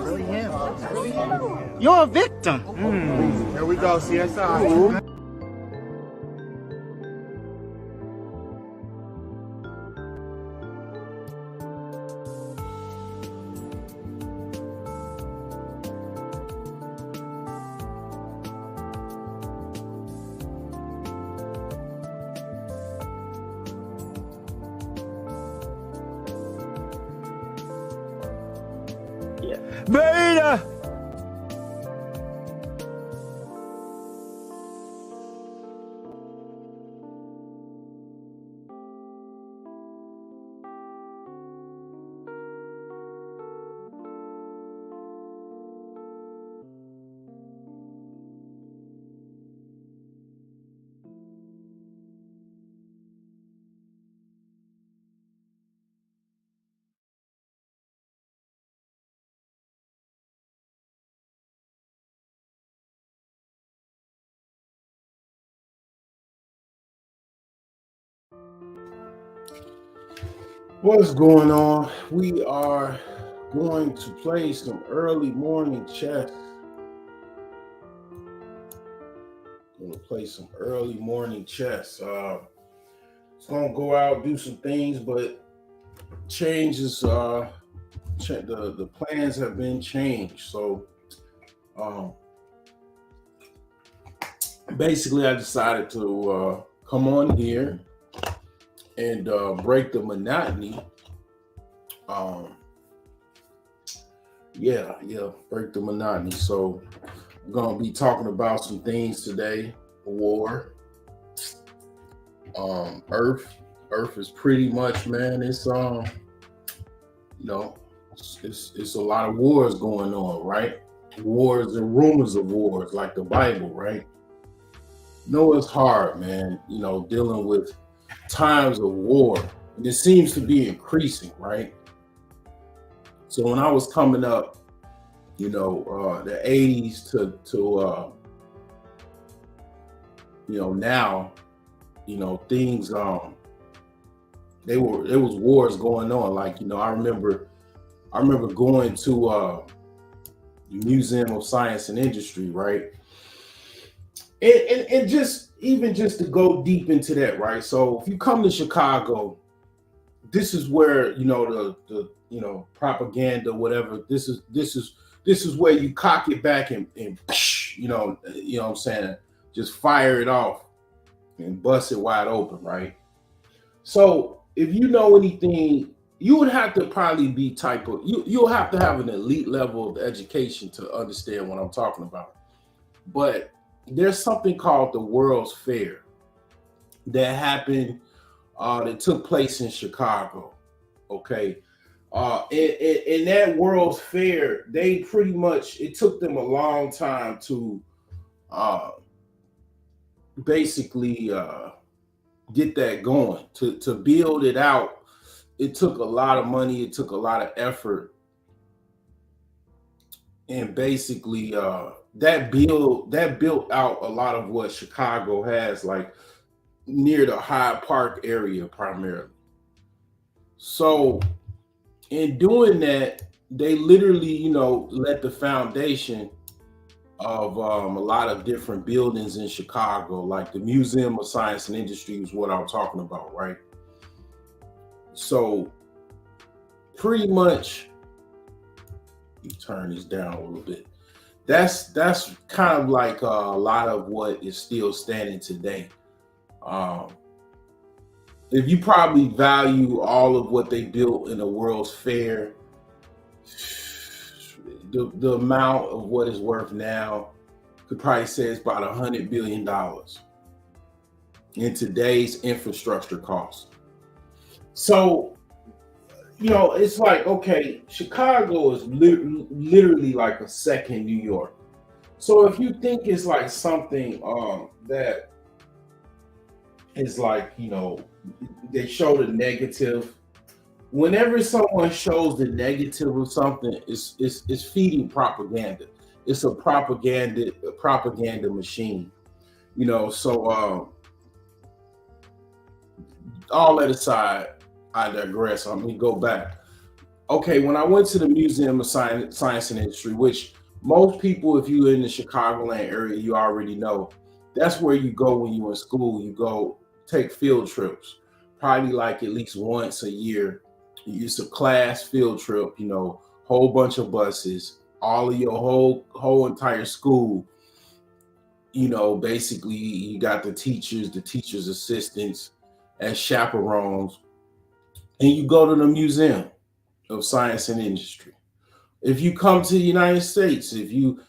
really him. It's really him. You're a victim. Here we go, CSI. Beta! What's going on? We are going to play some early morning chess. It's gonna go out, do some things, but changes. The plans have been changed. So, basically, I decided to come on here and break the monotony. Break the monotony. So I'm gonna be talking about some things today. War. Earth is pretty much, man. It's it's a lot of wars going on, right? Wars and rumors of wars, like the Bible, right? It's hard, man. Dealing with times of war, and it seems to be increasing, right? So when I was coming up, the 80s to now, things there was wars going on. Like, I remember going to the Museum of Science and Industry, right? And just to go deep into that, right? So if you come to Chicago, this is where the propaganda, whatever. This is where you cock it back and what I'm saying, just fire it off and bust it wide open, right? So if you know anything, you would have to probably be you'll have to have an elite level of education to understand what I'm talking about. But there's something called the World's Fair that happened, that took place in Chicago. Okay. In that World's Fair, they pretty much, it took them a long time to basically get that going, to build it out. It took a lot of money, it took a lot of effort. And basically that built out a lot of what Chicago has, like near the Hyde Park area primarily. So in doing that, they literally, let the foundation of a lot of different buildings in Chicago, like the Museum of Science and Industry is what I'm talking about, right? So pretty much, you turn this down a little bit. That's kind of like a lot of what is still standing today. If you probably value all of what they built in the World's Fair, the amount of what it's worth now could probably say it's about $100 billion in today's infrastructure costs. So, it's like, okay, Chicago is literally like a second New York. So if you think it's like something that is like, they show the negative. Whenever someone shows the negative of something, it's feeding propaganda. It's a propaganda machine. So all that aside, I digress. Let me go back. Okay, when I went to the Museum of Science and Industry, which most people, if you're in the Chicagoland area, you already know, that's where you go when you're in school. You go take field trips, probably like at least once a year. It's a class field trip, whole bunch of buses, all of your whole entire school. Basically you got the teachers' assistants as chaperones, and you go to the Museum of Science and Industry. If you come to the United States, if you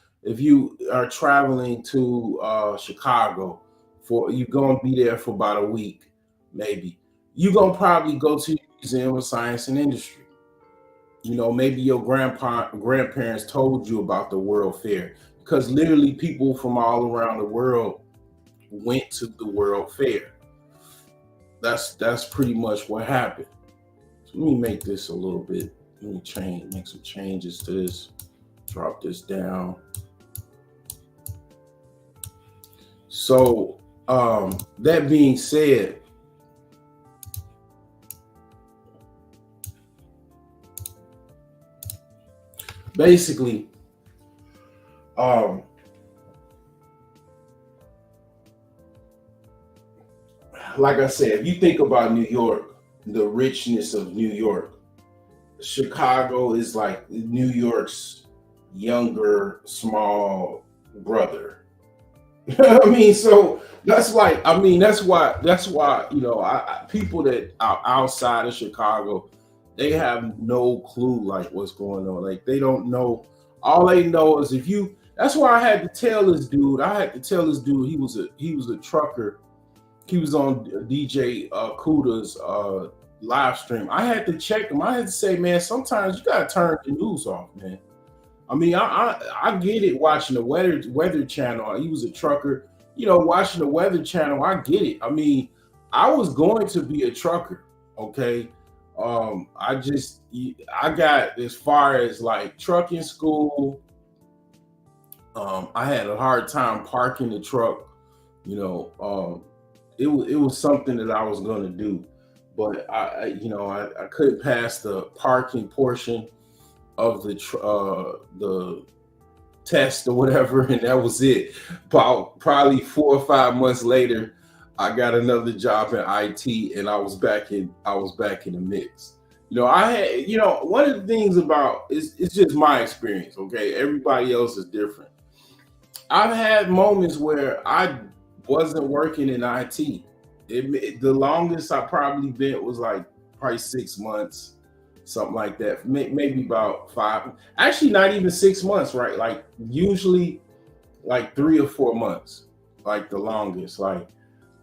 are traveling to Chicago, you're gonna be there for about a week, maybe. You're gonna probably go to the Museum of Science and Industry. Maybe your grandparents told you about the World Fair, because literally people from all around the world went to the World Fair. That's pretty much what happened. So let me make this a little bit. Let me make some changes to this. Drop this down. So that being said, basically, like I said, if you think about New York, the richness of New York, Chicago is like New York's younger, small brother. I mean, so that's like, that's why, people that are outside of Chicago, they have no clue like what's going on. Like they don't know. All they know is that's why I had to tell this dude. He was a trucker. He was on DJ Kuda's live stream. I had to check him. I had to say, man, sometimes you gotta turn the news off, man. I get it watching the weather channel. He was a trucker, watching the weather channel. I get it. I was going to be a trucker, okay? I got as far as like trucking school. I had a hard time parking the truck, it was something that I was going to do, but I couldn't pass the parking portion of the test or whatever, and that was it. Probably 4 or 5 months later, I got another job in IT, and I was back in the mix. I had, one of the things about it's just my experience. Okay, everybody else is different. I've had moments where I wasn't working in IT. The longest I probably been was like probably 6 months, something like that. Maybe about 5. Actually, not even 6 months, right? Like usually, like 3 or 4 months, like the longest. Like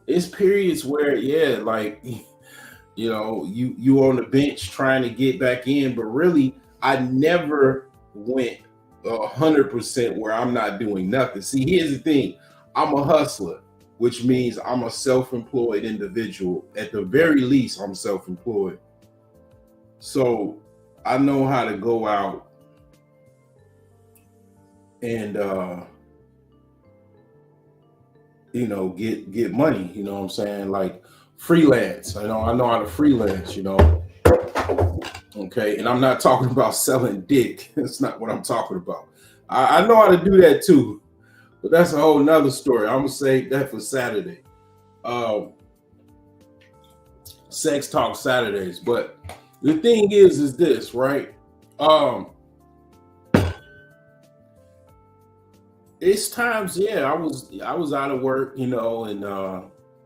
it's periods where, yeah, like you on the bench trying to get back in, but really, I never went 100% where I'm not doing nothing. See, here's the thing: I'm a hustler, which means I'm a self-employed individual. At the very least, I'm self-employed. So I know how to go out and get money, you know what I'm saying? Like freelance. I know how to freelance, Okay, and I'm not talking about selling dick. That's not what I'm talking about. I know how to do that too, but that's a whole nother story. I'm gonna save that for Saturday. Sex Talk Saturdays. But the thing is this, right? It's times, yeah, I was out of work, and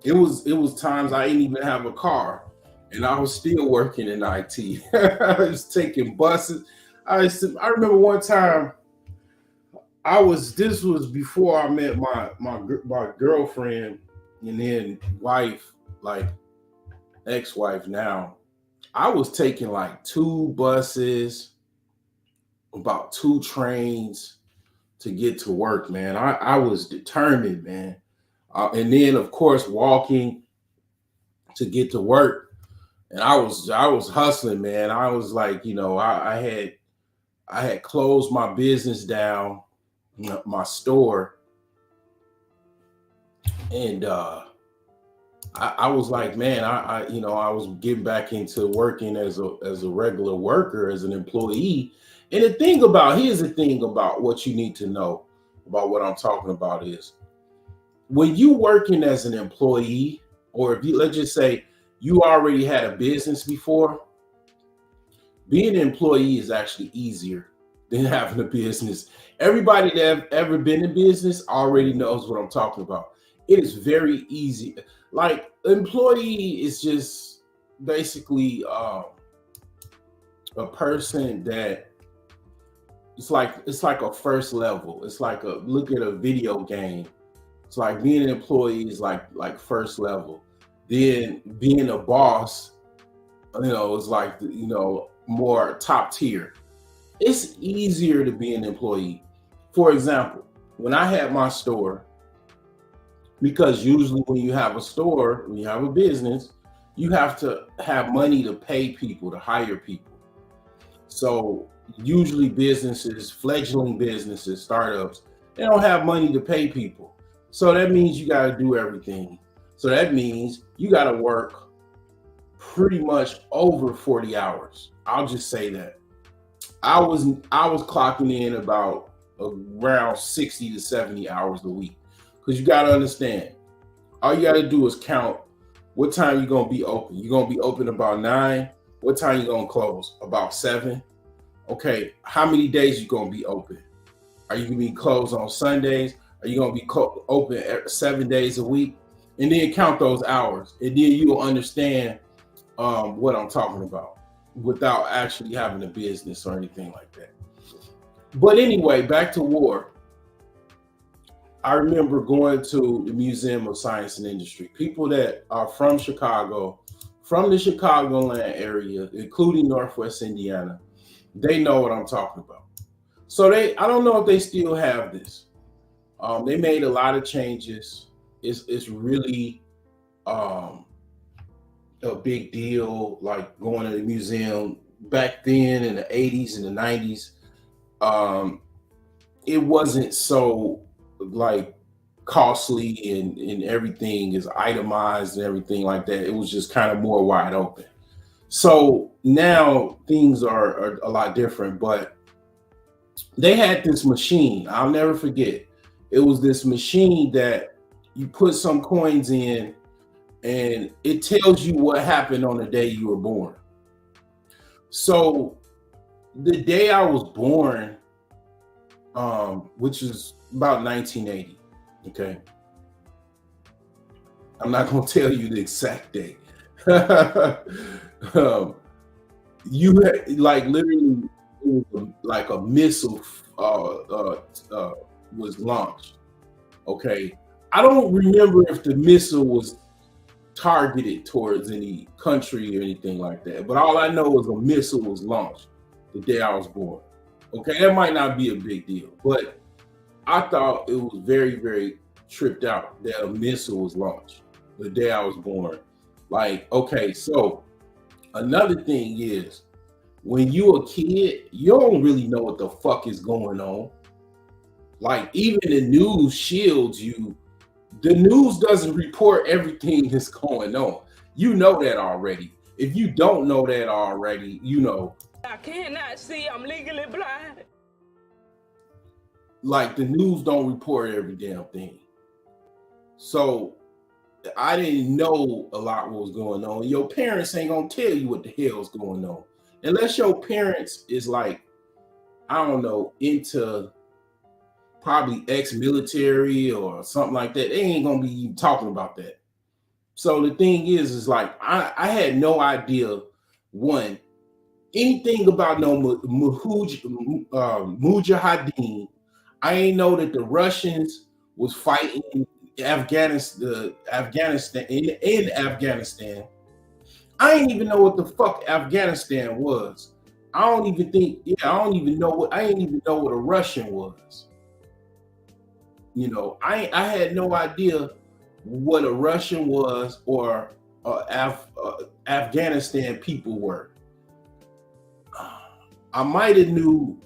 it was times I didn't even have a car, and I was still working in IT. I was taking buses. I remember one time this was before I met my girlfriend and then wife, like ex-wife now. I was taking like 2 buses, about 2 trains to get to work, man. I was determined, man. And then of course walking to get to work. And I was hustling, man. I was like, I had closed my business down, my store, and I was like, man, I was getting back into working as a regular worker, as an employee. And here's the thing about what you need to know about what I'm talking about is when you working as an employee, or if you, let's just say you already had a business before, being an employee is actually easier than having a business. Everybody that have ever been in business already knows what I'm talking about. It is very easy. Like employee is just basically a person that it's like a first level. It's like a look at a video game. It's like being an employee is like first level. Then being a boss, is like more top tier. It's easier to be an employee. For example, when I had my store, because usually when you have a store, when you have a business, you have to have money to pay people, to hire people. So usually businesses, fledgling businesses, startups, they don't have money to pay people. So that means you got to do everything. So that means you got to work pretty much over 40 hours. I'll just say that. I was clocking in about around 60 to 70 hours a week. Because you got to understand, all you got to do is count what time you're going to be open. You're going to be open about 9. What time you going to close? About 7. Okay, how many days you going to be open? Are you going to be closed on Sundays? Are you going to be open 7 days a week? And then count those hours. And then you'll understand what I'm talking about without actually having a business or anything like that. But anyway, back to war. I remember going to the Museum of Science and Industry. People that are from Chicago, from the Chicagoland area, including Northwest Indiana, they know what I'm talking about. So I don't know if they still have this. They made a lot of changes. It's really a big deal, like going to the museum. Back then in the 80s and the 90s, it wasn't so like costly and everything is itemized and everything like that. It was just kind of more wide open. So now things are a lot different, but they had this machine. I'll never forget. It was this machine that you put some coins in and it tells you what happened on the day you were born. So the day I was born, which is about 1980, okay? I'm not going to tell you the exact date. You had, like, literally, it was like a missile was launched, okay? I don't remember if the missile was targeted towards any country or anything like that, but all I know is a missile was launched the day I was born. Okay, that might not be a big deal, but I thought it was very, very tripped out that a missile was launched the day I was born. Like, okay, so another thing is when you a kid, you don't really know what the fuck is going on. Like, even the news shields you. The news doesn't report everything that's going on. You know that already. If you don't know that already, you know. I cannot see, I'm legally blind. Like, the news don't report every damn thing. So I didn't know a lot what was going on. Your parents ain't gonna tell you what the hell's going on. Unless your parents is like, I don't know, into probably ex-military or something like that. They ain't gonna be talking about that. So the thing is like I had no idea anything about no Mujahideen. I ain't know that the Russians was fighting Afghanistan in Afghanistan. I didn't even know what the fuck Afghanistan was. I ain't even know what a Russian was. You know, I had no idea what a Russian was or Afghanistan people were. I might have knew.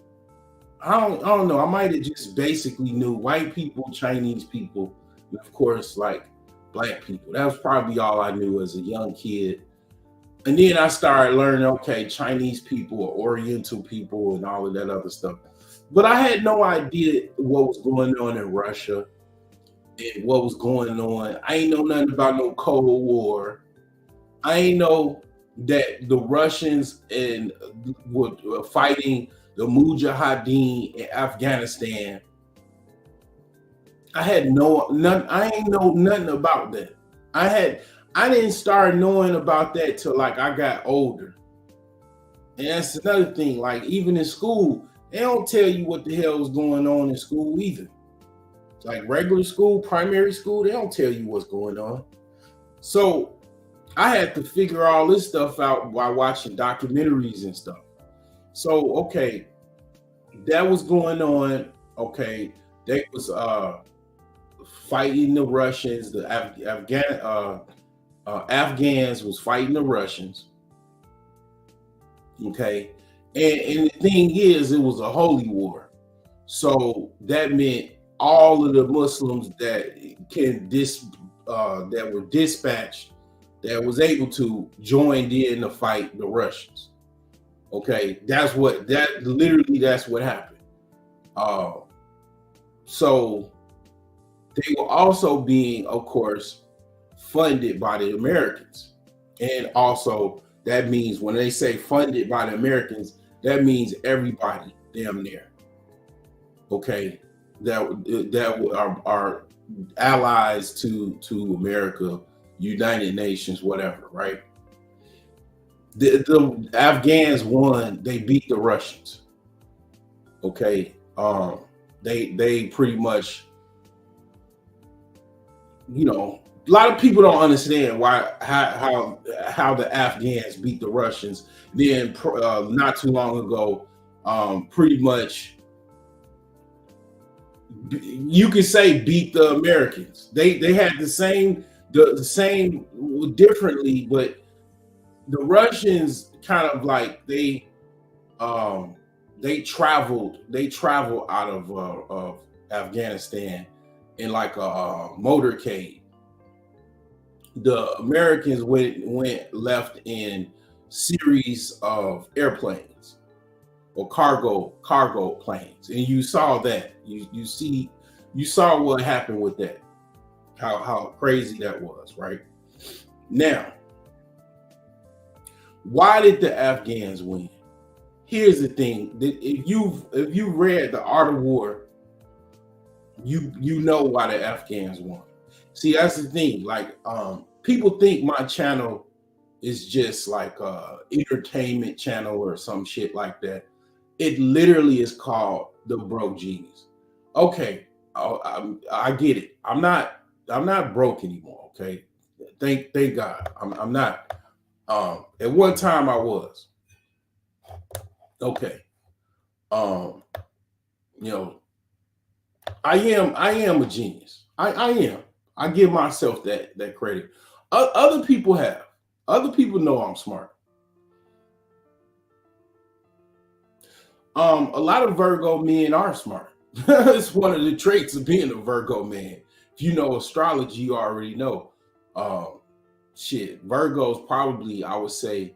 I don't know. I might have just basically knew white people, Chinese people, and of course, like black people. That was probably all I knew as a young kid. And then I started learning, okay, Chinese people or Oriental people and all of that other stuff. But I had no idea what was going on in Russia and what was going on. I ain't know nothing about no Cold War. I ain't know that the Russians and were fighting the Mujahideen in Afghanistan. I ain't know nothing about that. I didn't start knowing about that till like I got older. And that's another thing. Like even in school, they don't tell you what the hell is going on in school either. Like regular school, primary school, they don't tell you what's going on. So I had to figure all this stuff out while watching documentaries and stuff. So, okay, that was going on. Okay, they was fighting the Russians. The Afghans was fighting the Russians. Okay, and the thing is, it was a holy war. So that meant all of the Muslims that that were dispatched, that was able to join in to fight the Russians. Okay, that's what happened. So they were also being, of course, funded by the Americans. And also that means when they say funded by the Americans, that means everybody damn near. Okay, that are allies to America, United Nations, whatever, right? The Afghans won. They beat the Russians. Okay, they pretty much, you know, a lot of people don't understand how the Afghans beat the Russians. Then not too long ago, pretty much, you could say beat the Americans. They had the same differently, but the Russians kind of like they traveled out of Afghanistan in like a motorcade. The Americans went left in series of airplanes or cargo planes, and you saw that. You saw what happened with that. How crazy that was, right? Now, why did the Afghans win? Here's the thing: if you read The Art of War, you know why the Afghans won. See, that's the thing. Like, people think my channel is just like a entertainment channel or some shit like that. It literally is called The Broke Genius. Okay, I get it. I'm not broke anymore. Okay, thank God. I'm not. At one time I was. Okay. You know, I am a genius. I am. I give myself that credit. Other people have. Other people know I'm smart. A lot of Virgo men are smart. It's one of the traits of being a Virgo man. If you know astrology, you already know. Virgos probably, I would say,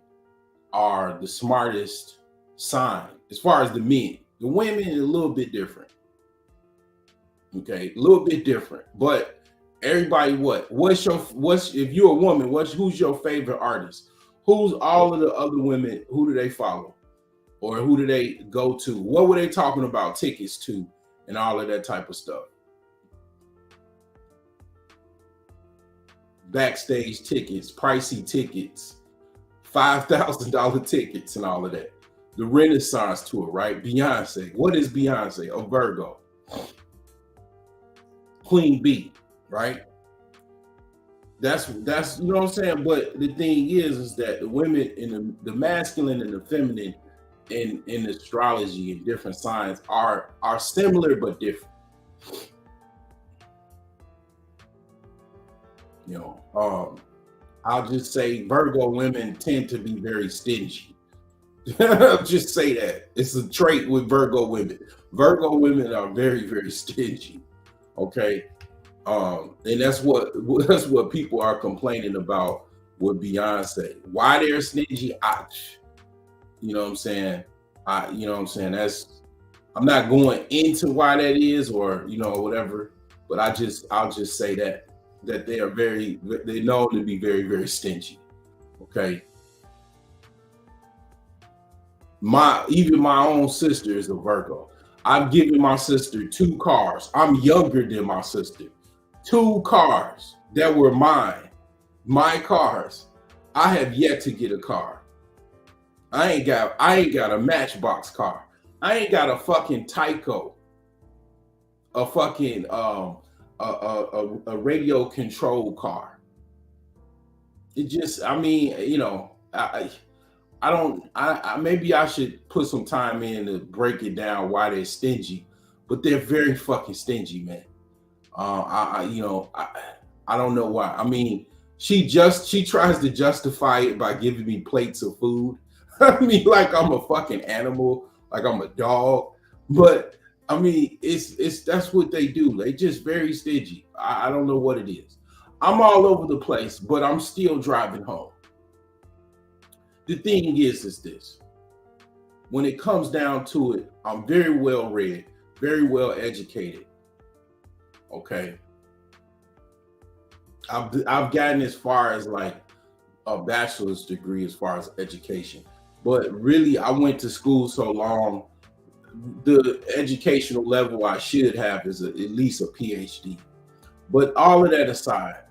are the smartest sign as far as the men. The women is a little bit different. Okay, a little bit different. But everybody, if you're a woman, who's your favorite artist? Who's all of the other women? Who do they follow? Or who do they go to? What were they talking about tickets to and all of that type of stuff? Backstage tickets, pricey tickets, $5,000 tickets and all of that. The Renaissance tour, right? Beyonce. What is Beyonce? A Virgo. Queen Bee, right? That's you know what I'm saying? But the thing is that the women in the masculine and the feminine in astrology and different signs are similar but different. You know, I'll just say Virgo women tend to be very stingy. I'll just say that. It's a trait with Virgo women. Virgo women are very, very stingy. Okay. And that's what people are complaining about with Beyonce. Why they're stingy? You know what I'm saying? You know what I'm saying? I'm not going into why that is, or whatever, but I'll just say that they know to be very, very stingy. Okay. Even my own sister is a Virgo. I've given my sister 2 cars. I'm younger than my sister. 2 cars that were mine, my cars. I have yet to get a car. I ain't got a Matchbox car. I ain't got a fucking Tyco, a fucking a radio control car. It just, I mean, I maybe I should put some time in to break it down why they're stingy, but they're very fucking stingy, man. I don't know why. I mean, she tries to justify it by giving me plates of food. I mean, like I'm a fucking animal, like I'm a dog. But I mean, that's what they do. They just very stingy. I don't know what it is. I'm all over the place, but I'm still driving home. The thing is this. When it comes down to it, I'm very well read, very well educated. Okay. I've gotten as far as like a bachelor's degree as far as education. But really, I went to school so long, the educational level I should have is at least a PhD. But all of that aside,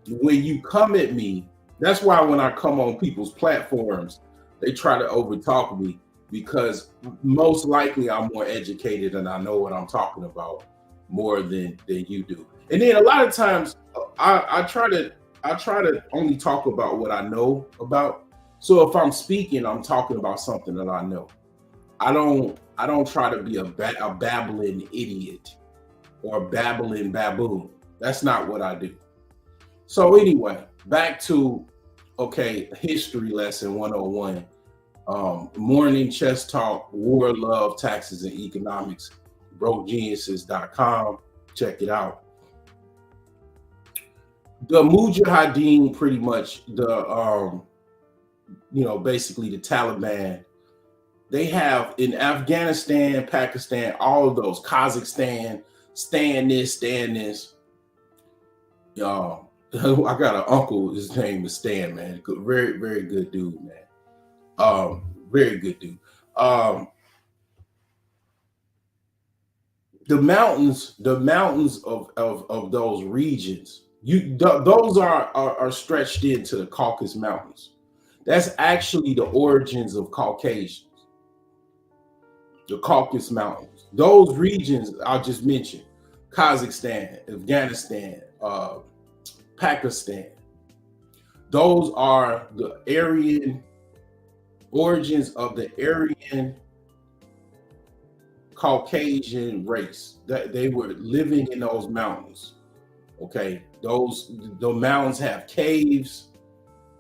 when you come at me, that's why when I come on people's platforms, they try to overtalk me, because most likely I'm more educated and I know what I'm talking about more than you do. And then a lot of times I try to only talk about what I know about. So if I'm speaking, I'm talking about something that I know. I don't try to be a babbling idiot or a babbling baboon. That's not what I do. So anyway, back to history lesson 101. Morning chess talk, war, love, taxes, and economics. BrokeGeniuses.com. Check it out. The Mujahideen, pretty much basically the Taliban, they have in Afghanistan, Pakistan, all of those, Kazakhstan, stand this. Y'all, I got an uncle, his name is Stan, man. Very, very good dude, man. Very good dude. The mountains of those regions, those are stretched into the Caucasus Mountains. That's actually the origins of Caucasians. The Caucasus Mountains. Those regions I just mentioned, Kazakhstan, Afghanistan, Pakistan. Those are the Aryan origins of the Aryan Caucasian race, that they were living in those mountains. Okay, the mountains have caves.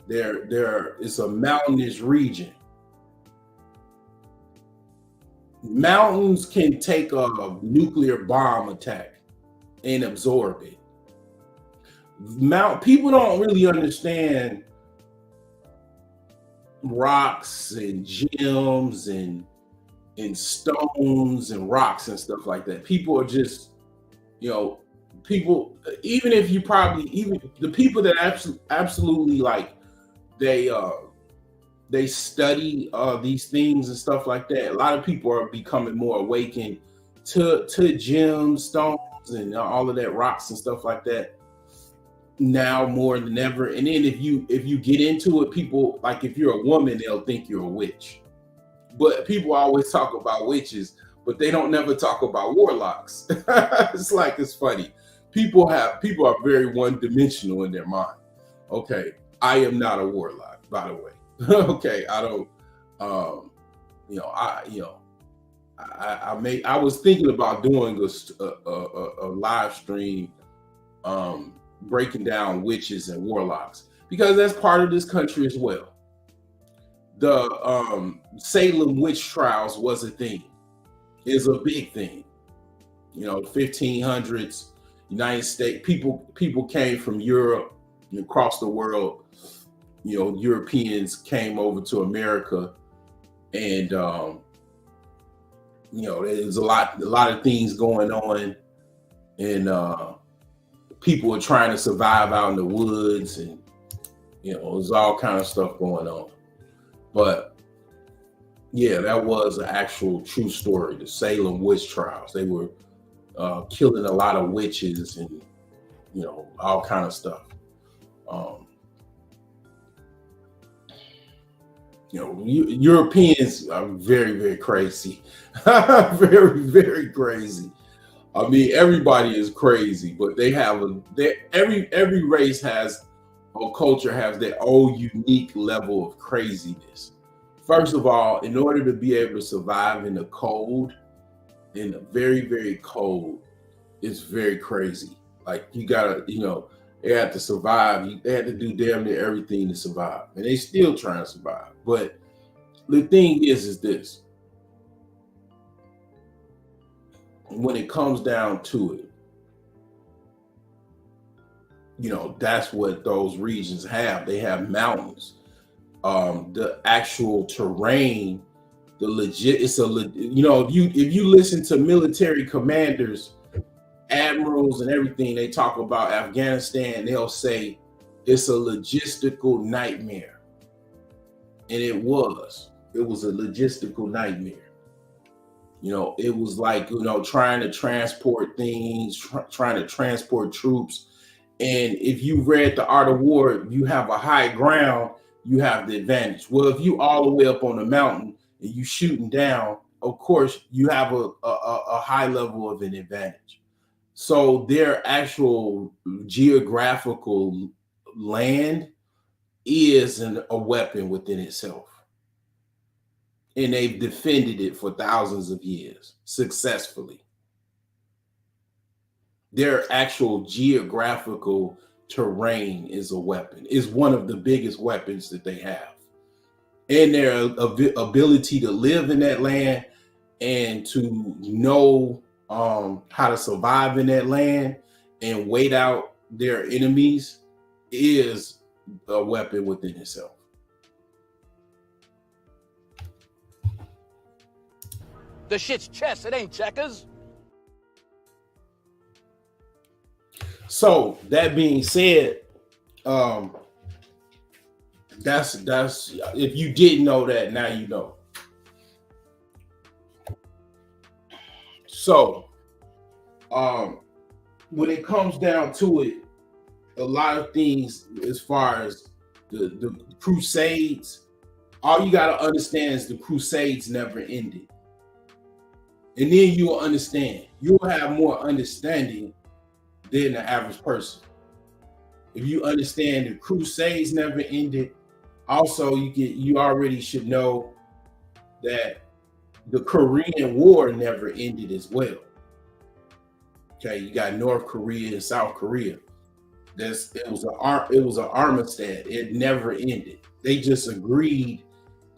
It's a mountainous region. Mountains can take a nuclear bomb attack and absorb it. People don't really understand rocks and gems and stones and rocks and stuff like that. People are just, people, even the people that absolutely like, they study these things and stuff like that. A lot of people are becoming more awakened to gems, stones, and all of that, rocks and stuff like that now more than ever. And then if you get into it, people, like if you're a woman, they'll think you're a witch. But people always talk about witches, but they don't never talk about warlocks. It's funny. People are very one-dimensional in their mind. Okay, I am not a warlock, by the way. Okay, I don't. I was thinking about doing a live stream, breaking down witches and warlocks, because that's part of this country as well. The Salem witch trials was a thing, is a big thing. 1500s. United States people came from Europe and across the world. You know, Europeans came over to America, and you know, there's a lot of things going on, and people were trying to survive out in the woods, and you know, there's all kind of stuff going on. But yeah, that was an actual true story. The Salem witch trials. They were killing a lot of witches and, you know, all kind of stuff. You know, Europeans are very, very crazy. Very, very crazy. I mean, everybody is crazy, but they have every race has, or culture has their own unique level of craziness. First of all, in order to be able to survive in the cold, in the very, very cold, it's very crazy. Like, you gotta, you know, they had to survive. They had to do damn near everything to survive, and they still trying to survive. But the thing is this: when it comes down to it, you know, that's what those regions have. They have mountains. The actual terrain, you know, if you listen to military commanders, admirals and everything, they talk about Afghanistan, they'll say it's a logistical nightmare. And it was a logistical nightmare. You know, it was like, you know, trying to transport things, trying to transport troops. And if you read The Art of War, you have a high ground, you have the advantage. Well, if you all the way up on the mountain and you shooting down, of course, you have a high level of an advantage. So their actual geographical land is a weapon within itself. And they've defended it for thousands of years successfully. Their actual geographical terrain is a weapon, is one of the biggest weapons that they have. And their ability to live in that land and to know how to survive in that land and wait out their enemies is a weapon within itself. The shit's chess, it ain't checkers. So that being said, that's if you didn't know that, now you know. So when it comes down to it, a lot of things as far as the Crusades, all you got to understand is the Crusades never ended. And then you will understand. You will have more understanding than the average person. If you understand the Crusades never ended, also you already should know that the Korean War never ended as well. Okay, you got North Korea and South Korea. It was an armistice. It never ended. They just agreed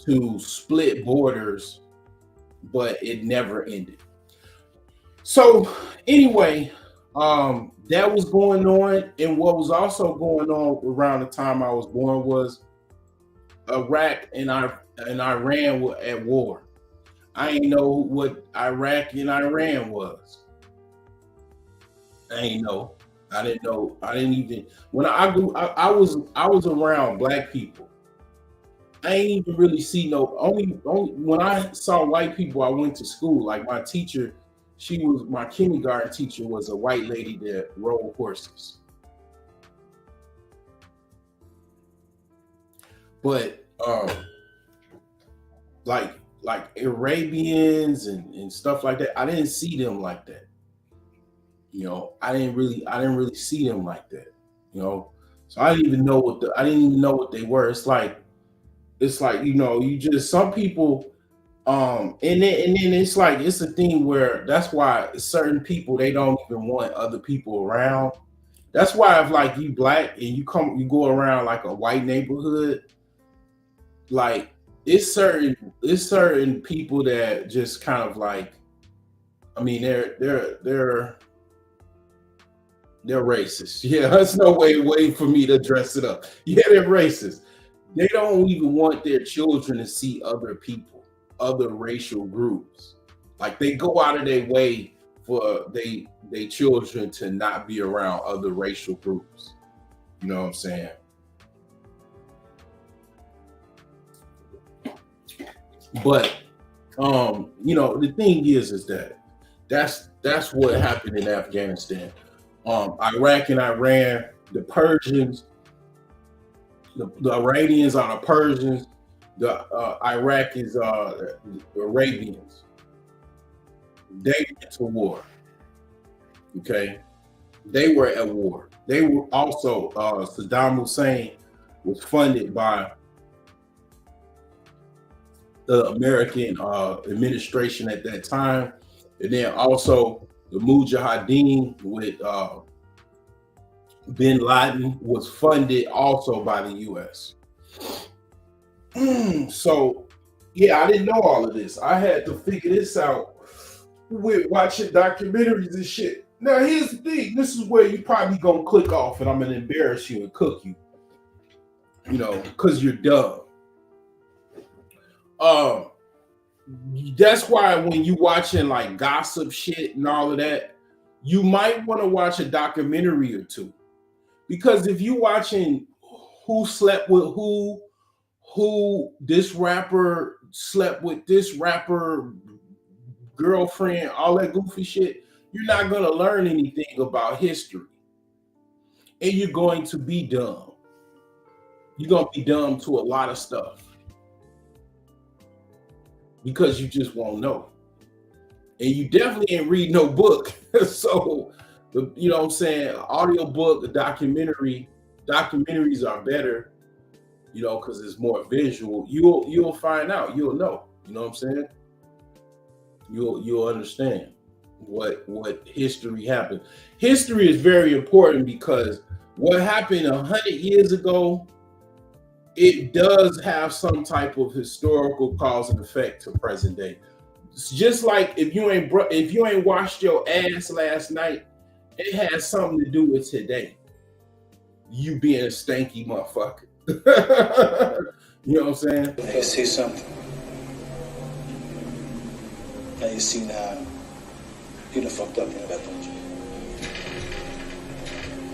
to split borders, but it never ended. So anyway, that was going on, and what was also going on around the time I was born was Iraq and Iran were at war. I didn't know what Iraq and Iran was. I didn't know. I didn't even, when I grew, I was around black people. I ain't even really see only when I saw white people, I went to school. Like my teacher, my kindergarten teacher was a white lady that rode horses. But like Arabians and stuff like that, I didn't see them like that. You know, I didn't really see them like that. You know, so I didn't even know what they were. It's like, you know, you just, some people, and then it's like, it's a thing where that's why certain people, they don't even want other people around. That's why if like you black and you go around like a white neighborhood, like it's certain people that just kind of like, I mean, they're They're racist. Yeah, there's no way for me to dress it up. Yeah, they're racist. They don't even want their children to see other people, other racial groups. Like they go out of their way for they children to not be around other racial groups. You know what I'm saying? But the thing is that that's what happened in Afghanistan. Iraq and Iran, the Persians, the Iranians are the Persians, the Iraqis are the Arabians. They went to war. Okay, they were at war. They were also Saddam Hussein was funded by the American administration at that time, and then also the Mujahideen with Bin Laden was funded also by the U.S. So, yeah, I didn't know all of this. I had to figure this out with watching documentaries and shit. Now, here's the thing. This is where you probably gonna click off, and I'm gonna embarrass you and cook you. Because you're dumb. That's why when you watching like gossip shit and all of that, you might want to watch a documentary or two. Because if you watching who slept with who this rapper slept with this rapper girlfriend, all that goofy shit, you're not going to learn anything about history. And you're going to be dumb. You're going to be dumb to a lot of stuff. Because you just won't know. And you definitely ain't read no book. So, you know what I'm saying? Audio book, the documentaries are better, because it's more visual. You'll find out. You'll know. You know what I'm saying? You'll understand what history happened. History is very important because what happened 100 years ago, it does have some type of historical cause and effect to present day. It's just like if you ain't washed your ass last night, it has something to do with today. You being a stanky motherfucker. You know what I'm saying? Now you see something. Now you see now. You done fucked up, that, don't you?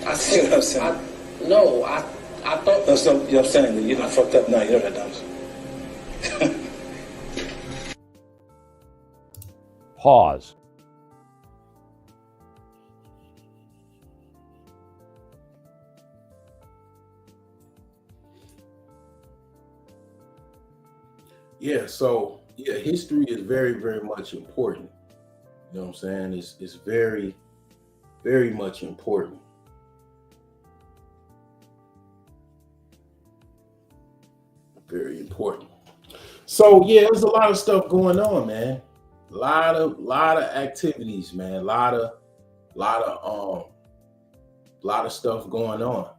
I see what I'm saying. I thought. No, so, you know what I'm saying? You done fucked up now. You know that, don't you? Pause. Yeah, so history is very, very much important. You know what I'm saying? It's very, very much important. Very important. So yeah, there's a lot of stuff going on, man. A lot of activities, man. A lot of stuff going on.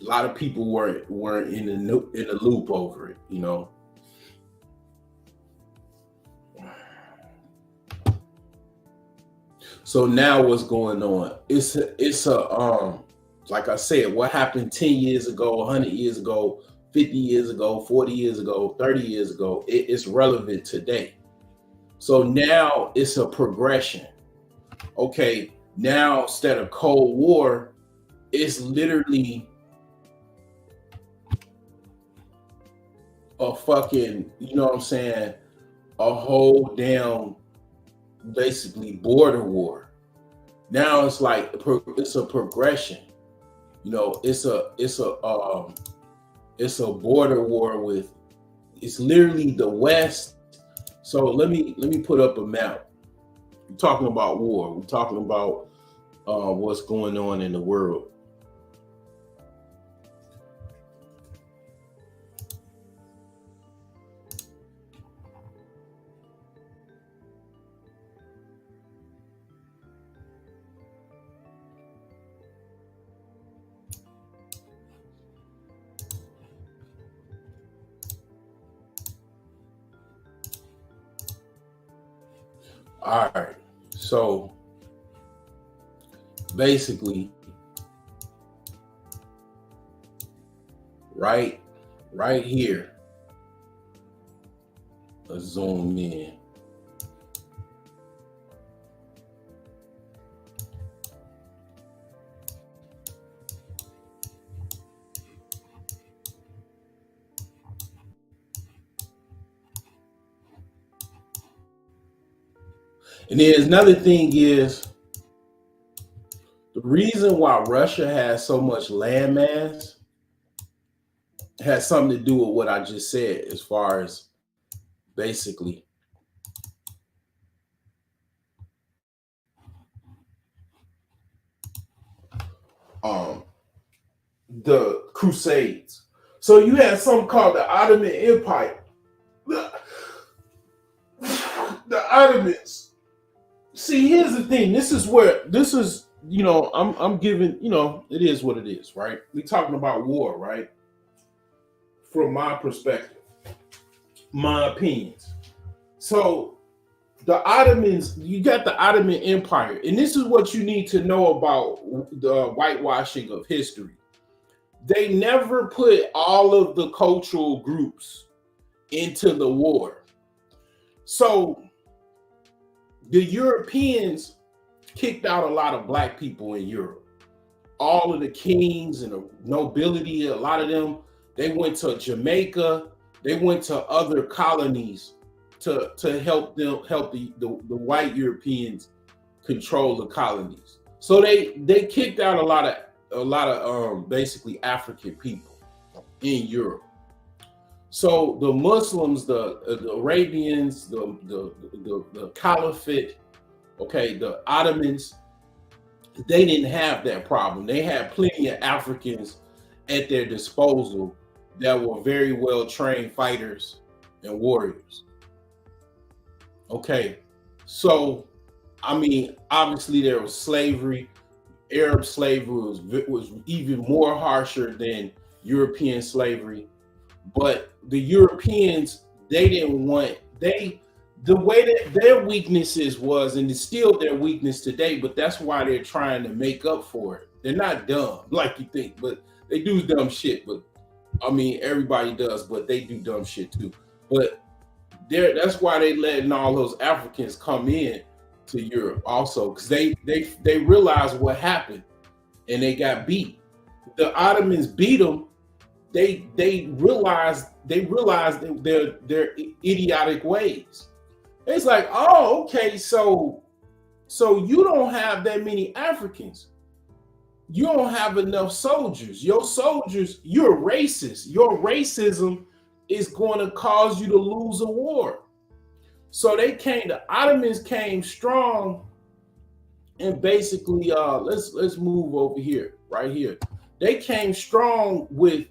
A lot of people weren't in the loop over it, So now what's going on? It's like I said, what happened 10 years ago, 100 years ago, 50 years ago, 40 years ago, 30 years ago, it's relevant today. So now it's a progression. Okay, now instead of Cold War, it's literally a fucking, you know what I'm saying, a whole damn basically border war. Now it's like it's a progression. It's a border war with, it's literally the West. So let me put up a map. We're talking about war. We're talking about what's going on in the world. All right, so basically right here. Let's zoom in. And then another thing is the reason why Russia has so much landmass has something to do with what I just said, as far as basically the Crusades. So you had something called the Ottoman Empire. The Ottomans. See, here's the thing. This is, I'm giving, it is what it is, right? We're talking about war, right? From my perspective, my opinions. So the Ottomans, you got the Ottoman Empire, and this is what you need to know about the whitewashing of history. They never put all of the cultural groups into the war. So the Europeans kicked out a lot of black people in Europe. All of the kings and the nobility, a lot of them, they went to Jamaica. They went to other colonies to help the white Europeans control the colonies. So they kicked out a lot of basically African people in Europe. So the Muslims, the Arabians, the Caliphate, the Ottomans, they didn't have that problem. They had plenty of Africans at their disposal that were very well trained fighters and warriors. So I mean, obviously there was slavery. Arab slavery was even more harsher than European slavery. But the Europeans, they didn't want, the way that their weaknesses was, and it's still their weakness today, but that's why they're trying to make up for it. They're not dumb like you think, but they do dumb shit. But I mean, everybody does, but they do dumb shit too. But that's why they letting all those Africans come in to Europe also, because they realized what happened and they got beat. The Ottomans beat them. They realized their idiotic ways. It's like, oh, okay, so you don't have that many Africans. You don't have enough soldiers. Your soldiers, you're racist. Your racism is going to cause you to lose a war. So the Ottomans came strong, and basically, let's move over here, right here. They came strong with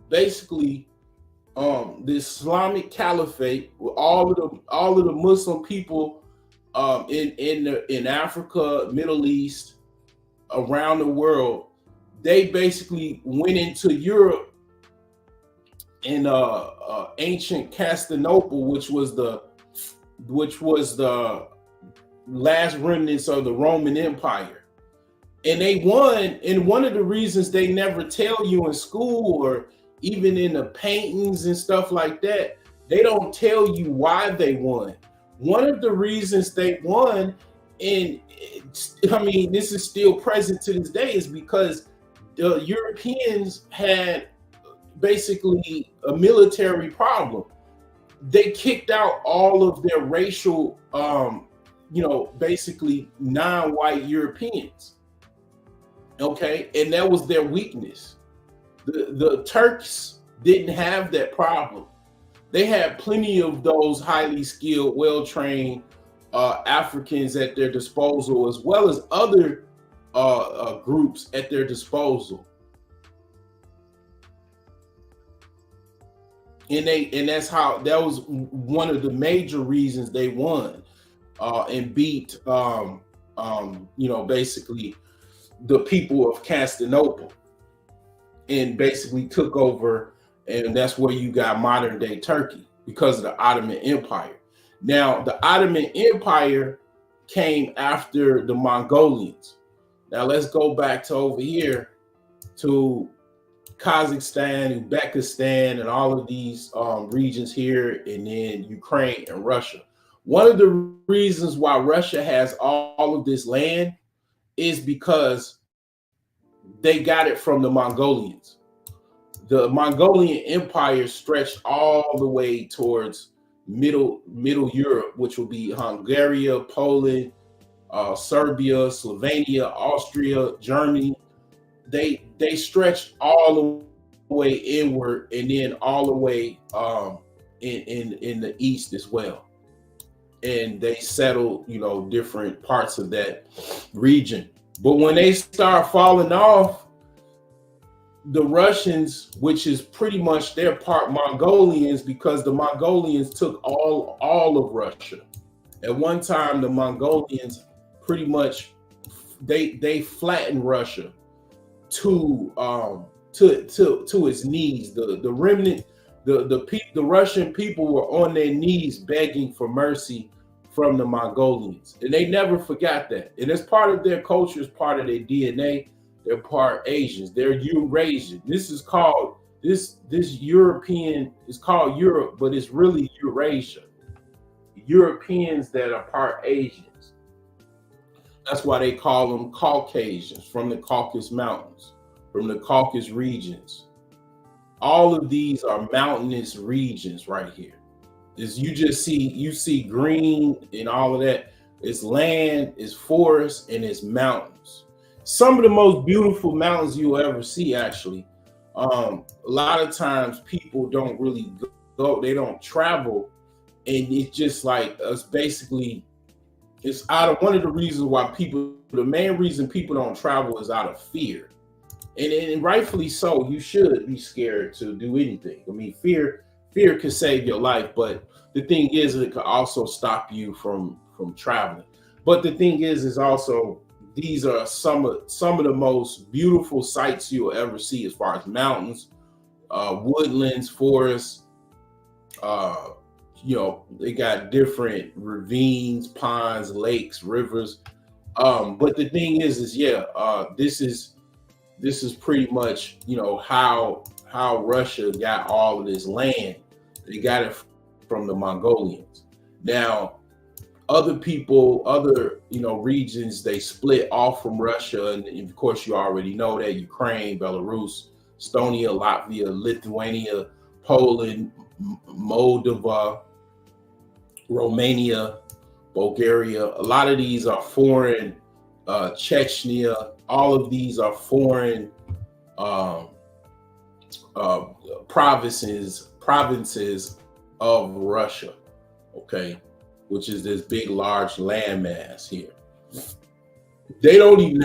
basically the Islamic Caliphate, with all of the Muslim people in Africa, Middle East, around the world. They basically went into Europe in ancient Constantinople, which was the last remnants of the Roman Empire. And they won. And one of the reasons they never tell you in school or even in the paintings and stuff like that, they don't tell you why they won. One of the reasons they won, and I mean, this is still present to this day, is because the Europeans had basically a military problem. They kicked out all of their racial, basically non-white Europeans. And that was their weakness. The Turks didn't have that problem. They had plenty of those highly skilled, well-trained Africans at their disposal, as well as other groups at their disposal. And that was one of the major reasons they won and beat, basically the people of Constantinople, and basically took over. And that's where you got modern day Turkey, because of the Ottoman Empire. Now, the Ottoman Empire came after the Mongolians. Now let's go back to over here to Kazakhstan, Uzbekistan, and all of these regions here, and then Ukraine and Russia. One of the reasons why Russia has all of this land is because they got it from the Mongolians. The Mongolian Empire stretched all the way towards middle Europe, which would be Hungary, Poland, Serbia, Slovenia, Austria, Germany. They stretched all the way inward and then all the way in the east as well. And they settled, different parts of that region. But when they start falling off, the Russians, which is pretty much their part Mongolians, because the Mongolians took all of Russia. At one time, the Mongolians pretty much they flattened Russia to its knees. The remnant, the Russian people were on their knees begging for mercy from the Mongolians, and they never forgot that. And it's part of their culture, it's part of their DNA. They're part Asians. They're Eurasian. This is called this European is called Europe, but it's really Eurasia. Europeans that are part Asians. That's why they call them Caucasians, from the Caucasus Mountains, from the Caucasus regions. All of these are mountainous regions right here. You see green and all of that. It's land, it's forest, and it's mountains. Some of the most beautiful mountains you'll ever see, actually. A lot of times people don't really go, they don't travel, and it's just like us basically. It's out of one of the reasons why the main reason people don't travel is out of fear. And rightfully so. You should be scared to do anything. I mean, fear can save your life, but the thing is, it could also stop you from traveling. But the thing is also, these are some of the most beautiful sights you'll ever see, as far as mountains, woodlands, forests. They got different ravines, ponds, lakes, rivers. But the thing is this is pretty much, how Russia got all of this land. They got it from the Mongolians. Now, other regions, they split off from Russia. And of course, you already know that: Ukraine, Belarus, Estonia, Latvia, Lithuania, Poland, Moldova, Romania, Bulgaria. A lot of these are foreign. Chechnya, all of these are foreign provinces of Russia, okay, which is this big, large landmass here. They don't even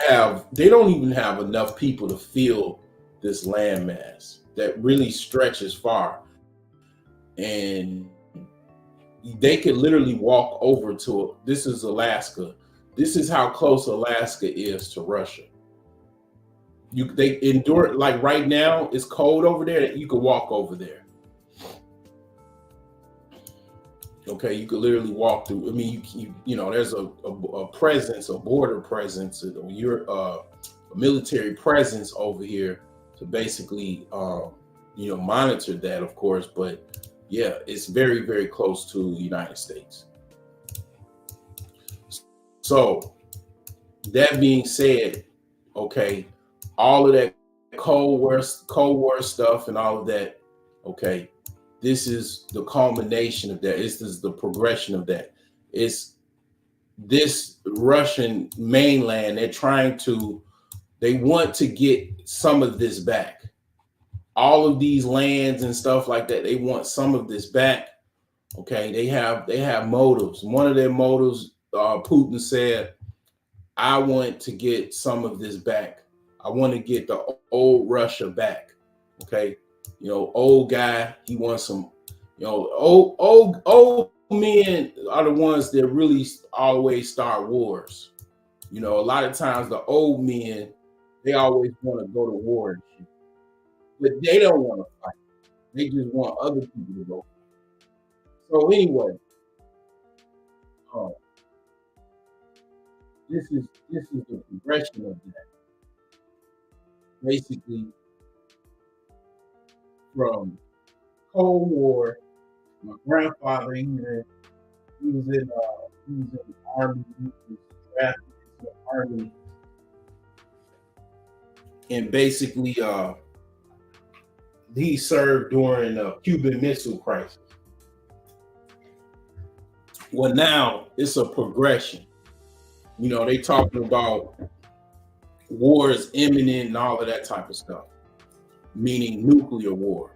have enough people to fill this landmass that really stretches far, and they could literally walk over to it. This is Alaska. This is how close Alaska is to Russia. They endure, like right now, it's cold over there. You could walk over there. Okay, you could literally walk through. I mean, there's a presence, a border presence, a military presence over here to basically, monitor that, of course. But yeah, it's very, very close to the United States. So that being said, okay, all of that Cold War stuff and all of that, okay, this is the culmination of that. This is the progression of that. It's this Russian mainland. They want to get some of this back. All of these lands and stuff like that, they want some of this back. Okay, they have motives. One of their motives, Putin said, I want to get some of this back. I want to get the old Russia back. Okay. Old guy, he wants some, old men are the ones that really always start wars. A lot of times the old men, they always want to go to war and shit. But they don't want to fight. They just want other people to go. So anyway, this is the progression of that. Basically, from Cold War, my grandfather he was in the army. He was drafted into the army, and basically he served during the Cuban Missile Crisis. Well, now it's a progression. You know, they talking about war is imminent and all of that type of stuff, meaning nuclear war.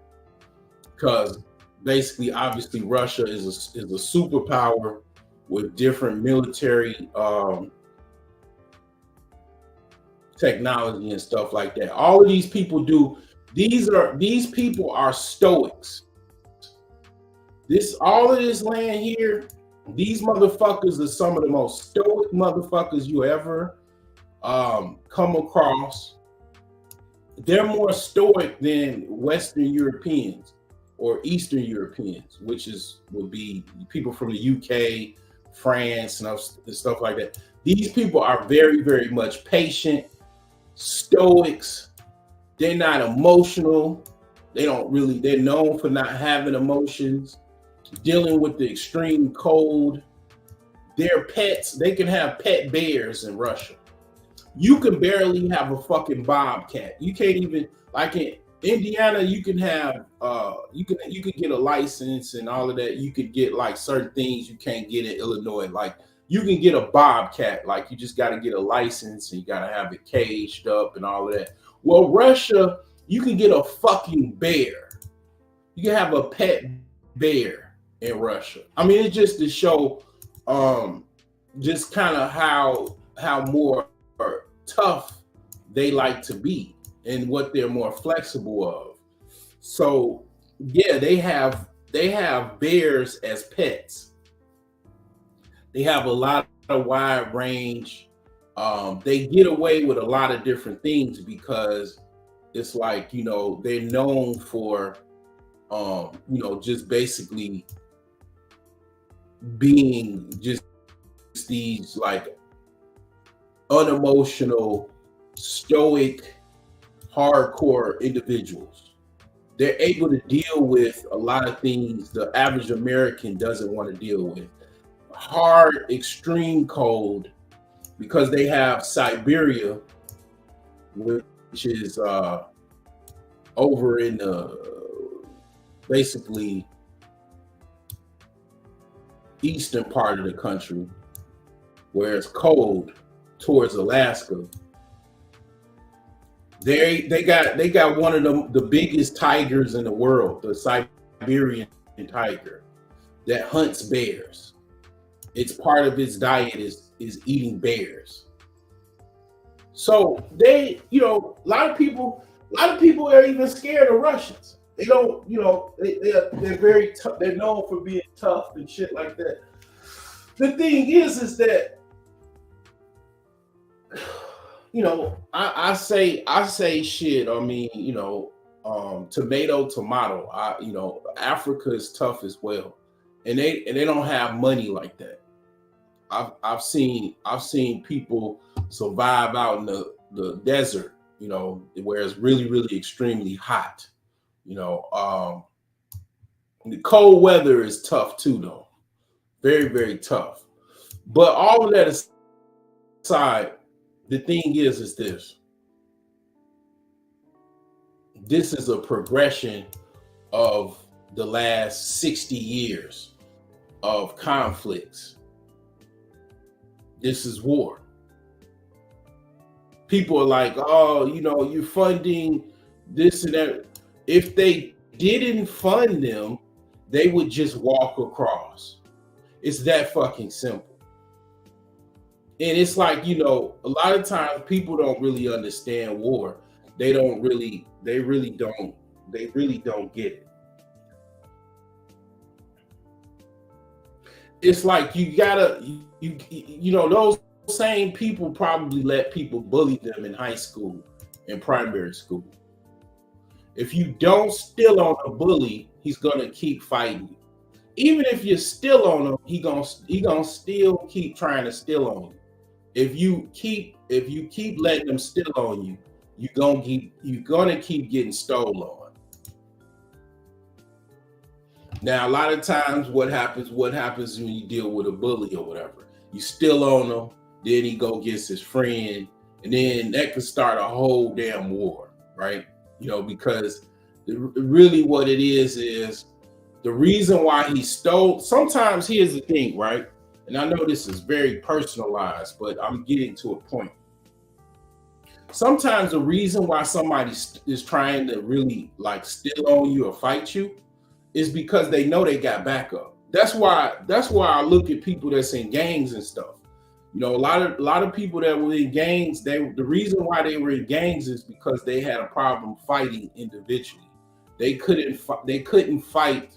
Because basically, obviously, Russia is a superpower with different military technology and stuff like that. All of these people do. These people are stoics. All of this land here, these motherfuckers are some of the most stoic motherfuckers you ever come across. They're more stoic than Western Europeans or Eastern Europeans, which would be people from the UK, France, and stuff like that. These people are very, very much patient, stoics. They're not emotional. They're known for not having emotions, dealing with the extreme cold. Their pets, they can have pet bears in Russia. You can barely have a fucking bobcat. You can't even, like in Indiana, you can have you can get a license and all of that. You could get like certain things you can't get in Illinois. Like you can get a bobcat, like you just got to get a license and you got to have it caged up and all of that. Well, Russia, you can get a fucking bear. You can have a pet bear in Russia. I mean, it's just to show just kind of how more tough they like to be and what they're more flexible of. So yeah, they have bears as pets. They have a lot of wide range. They get away with a lot of different things because it's like, you know, they're known for you know, just basically being just these like unemotional, stoic, hardcore individuals. They're able to deal with a lot of things the average American doesn't want to deal with. Hard, extreme cold, because they have Siberia, which is over in the basically eastern part of the country, where it's cold towards Alaska. They got one of the biggest tigers in the world, the Siberian tiger, that hunts bears. It's part of its diet is eating bears. So they, you know, a lot of people are even scared of Russians. They don't, you know, they're very tough. They're known for being tough and shit like that. The thing is that, you know, I say shit. I mean, you know, tomato. You know, Africa is tough as well, and they don't have money like that. I've seen people survive out in the desert, you know, where it's really, really extremely hot. You know, the cold weather is tough too, though. Very, very tough. But all of that aside, the thing is this. This is a progression of the last 60 years of conflicts. This is war. People are like, oh, you know, you're funding this and that. If they didn't fund them, they would just walk across. It's that fucking simple. And it's like, you know, a lot of times people don't really understand war. They really don't get it. It's like you know, those same people probably let people bully them in high school and primary school. If you don't steal on a bully, he's gonna keep fighting you. Even if you're still on him, he gonna still keep trying to steal on you. if you keep letting them steal on you, you're gonna keep getting stolen. Now, a lot of times what happens when you deal with a bully or whatever, you steal on them, then he go gets his friend, and then that could start a whole damn war, right? You know, because really what it is the reason why he stole. Sometimes here's the thing, right? And I know this is very personalized, but I'm getting to a point. Sometimes the reason why somebody is trying to really like steal on you or fight you is because they know they got backup. That's why I look at people that's in gangs and stuff. You know, a lot of people that were in gangs, the reason why they were in gangs is because they had a problem fighting individually. They couldn't fight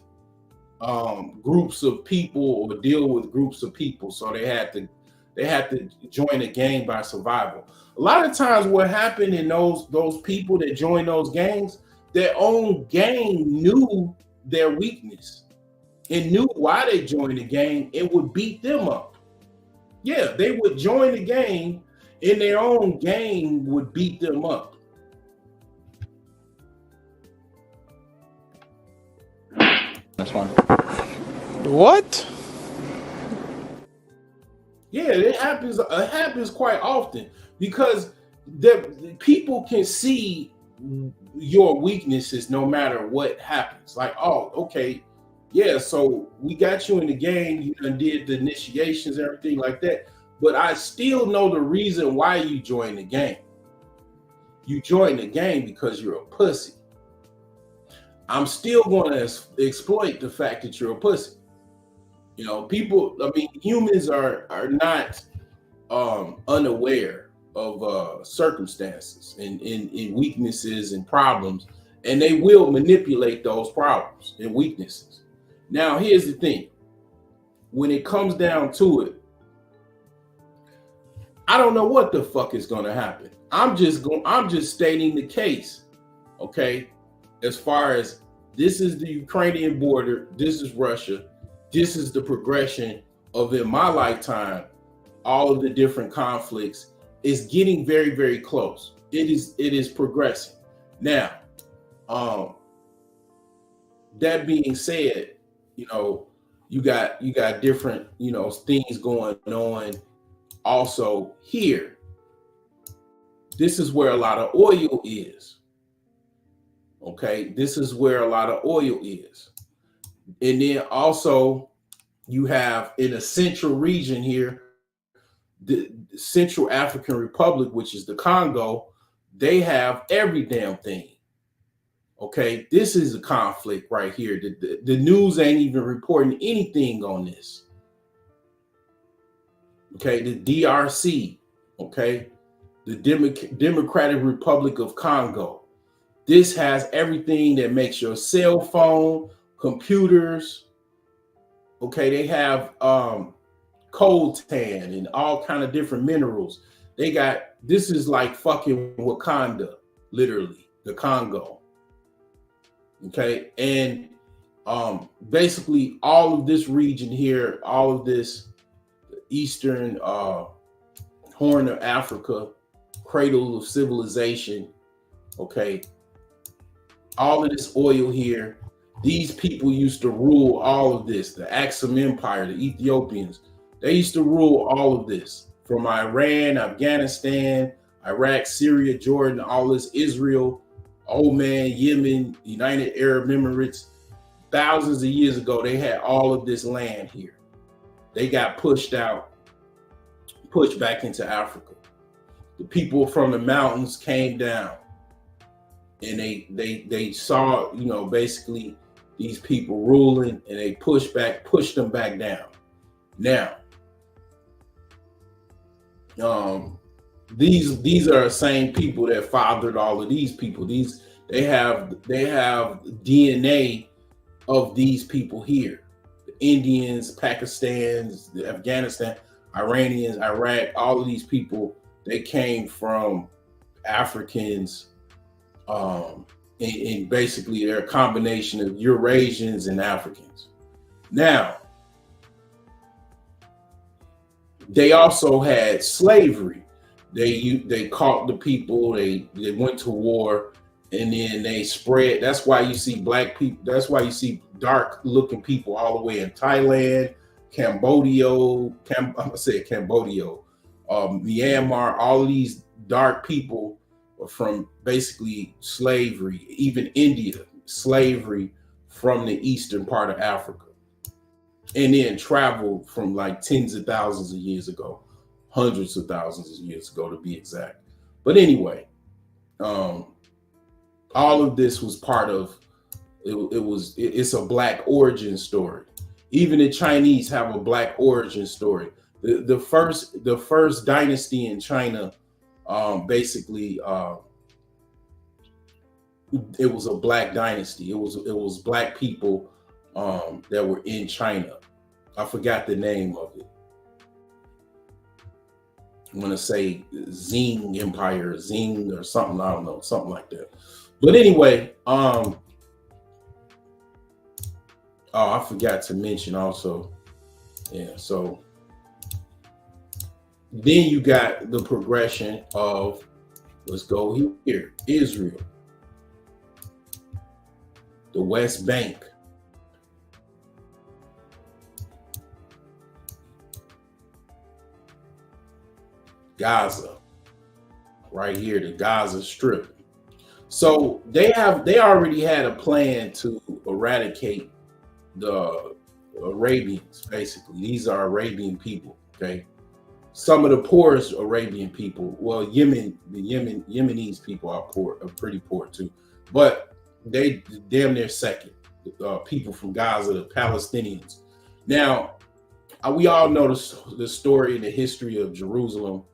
groups of people or deal with groups of people, so they had to join a gang by survival. A lot of times what happened in those people that joined those gangs, their own gang knew their weakness and knew why they joined the gang and would beat them up. Yeah, they would join the gang and their own gang would beat them up. That's fine. What? Yeah, it happens quite often because the people can see your weaknesses no matter what happens. Like, oh, okay, yeah, so we got you in the game, you done did the initiations, everything like that, but I still know the reason why you joined the game. You joined the game because you're a pussy. I'm still going to exploit the fact that you're a pussy. You know, people, I mean, humans are not unaware of circumstances and weaknesses and problems, and they will manipulate those problems and weaknesses. Now, here's the thing. When it comes down to it, I don't know what the fuck is going to happen. I'm just stating the case, okay? As far as this is the Ukrainian border, this is Russia, this is the progression of, in my lifetime, all of the different conflicts is getting very, very close. It is progressing. Now, that being said, you know, you got different, you know, things going on also here. This is where a lot of oil is. Okay, this is where a lot of oil is. And then also you have in a central region here, the Central African Republic, which is the Congo, they have every damn thing. Okay, this is a conflict right here. The news ain't even reporting anything on this. Okay, the DRC, okay, the Democratic Republic of Congo. This has everything that makes your cell phone, computers. Okay, they have coltan and all kind of different minerals. This is like fucking Wakanda, literally, the Congo. Okay, and basically all of this region here, all of this eastern Horn of Africa, cradle of civilization, okay, all of this oil here, these people used to rule all of this. The Axum Empire, the Ethiopians, they used to rule all of this from Iran, Afghanistan, Iraq, Syria, Jordan, all this, Israel, Oman, Yemen, United Arab Emirates. Thousands of years ago, they had all of this land here. They got pushed out, pushed back into Africa. The people from the mountains came down and they saw, you know, basically these people ruling, and they pushed them back down. Now, these are the same people that fathered all of these people. They have DNA of these people here. The Indians, Pakistans, the Afghanistan, Iranians, Iraq, all of these people, they came from Africans, and basically they're a combination of Eurasians and Africans. Now, They also had slavery. They caught the people. They went to war, and then they spread. That's why you see black people. That's why you see dark looking people all the way in Thailand, Cambodia, Myanmar. All of these dark people are from basically slavery. Even India, slavery from the eastern part of Africa, and then traveled from like tens of thousands of years ago, hundreds of thousands of years ago to be exact. But anyway, all of this was part of it's a black origin story. Even the Chinese have a black origin story. The first dynasty in China, basically, it was a black dynasty. It was black people that were in China. I forgot the name of it. I'm gonna say Zing Empire, Zing or something. I don't know, something like that. But anyway, oh, I forgot to mention also. Yeah, so then you got the progression of, let's go here, Israel, the West Bank. Gaza, right here, the Gaza Strip. So they already had a plan to eradicate the Arabians. Basically, these are Arabian people. Okay, some of the poorest Arabian people. Well, the Yemenis people are poor, are pretty poor too, but they damn near second. People from Gaza, the Palestinians. Now, we all know the story and the history of Jerusalem.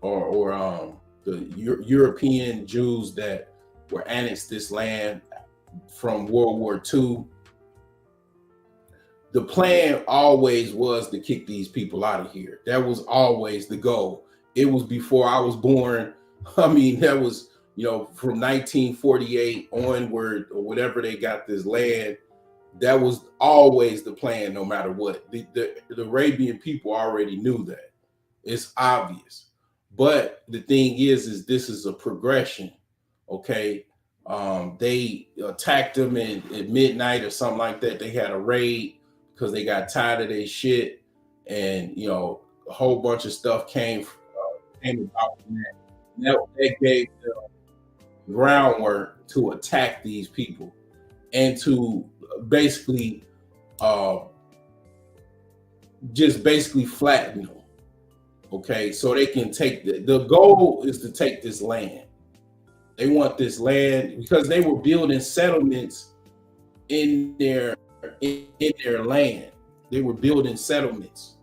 Or the European Jews that were annexed this land from World War II. The plan always was to kick these people out of here. That was always the goal. It was before I was born. I mean, that was, from 1948 onward or whatever they got this land. That was always the plan, no matter what. The Arabian people already knew that. It's obvious. But the thing is this is a progression, okay? They attacked them at midnight or something like that. They had a raid because they got tired of their shit, and a whole bunch of stuff came about from that. That gave the groundwork to attack these people and to basically just flatten them. Okay, so they can take the goal is to take this land. They want this land because they were building settlements in their land. They were building settlements,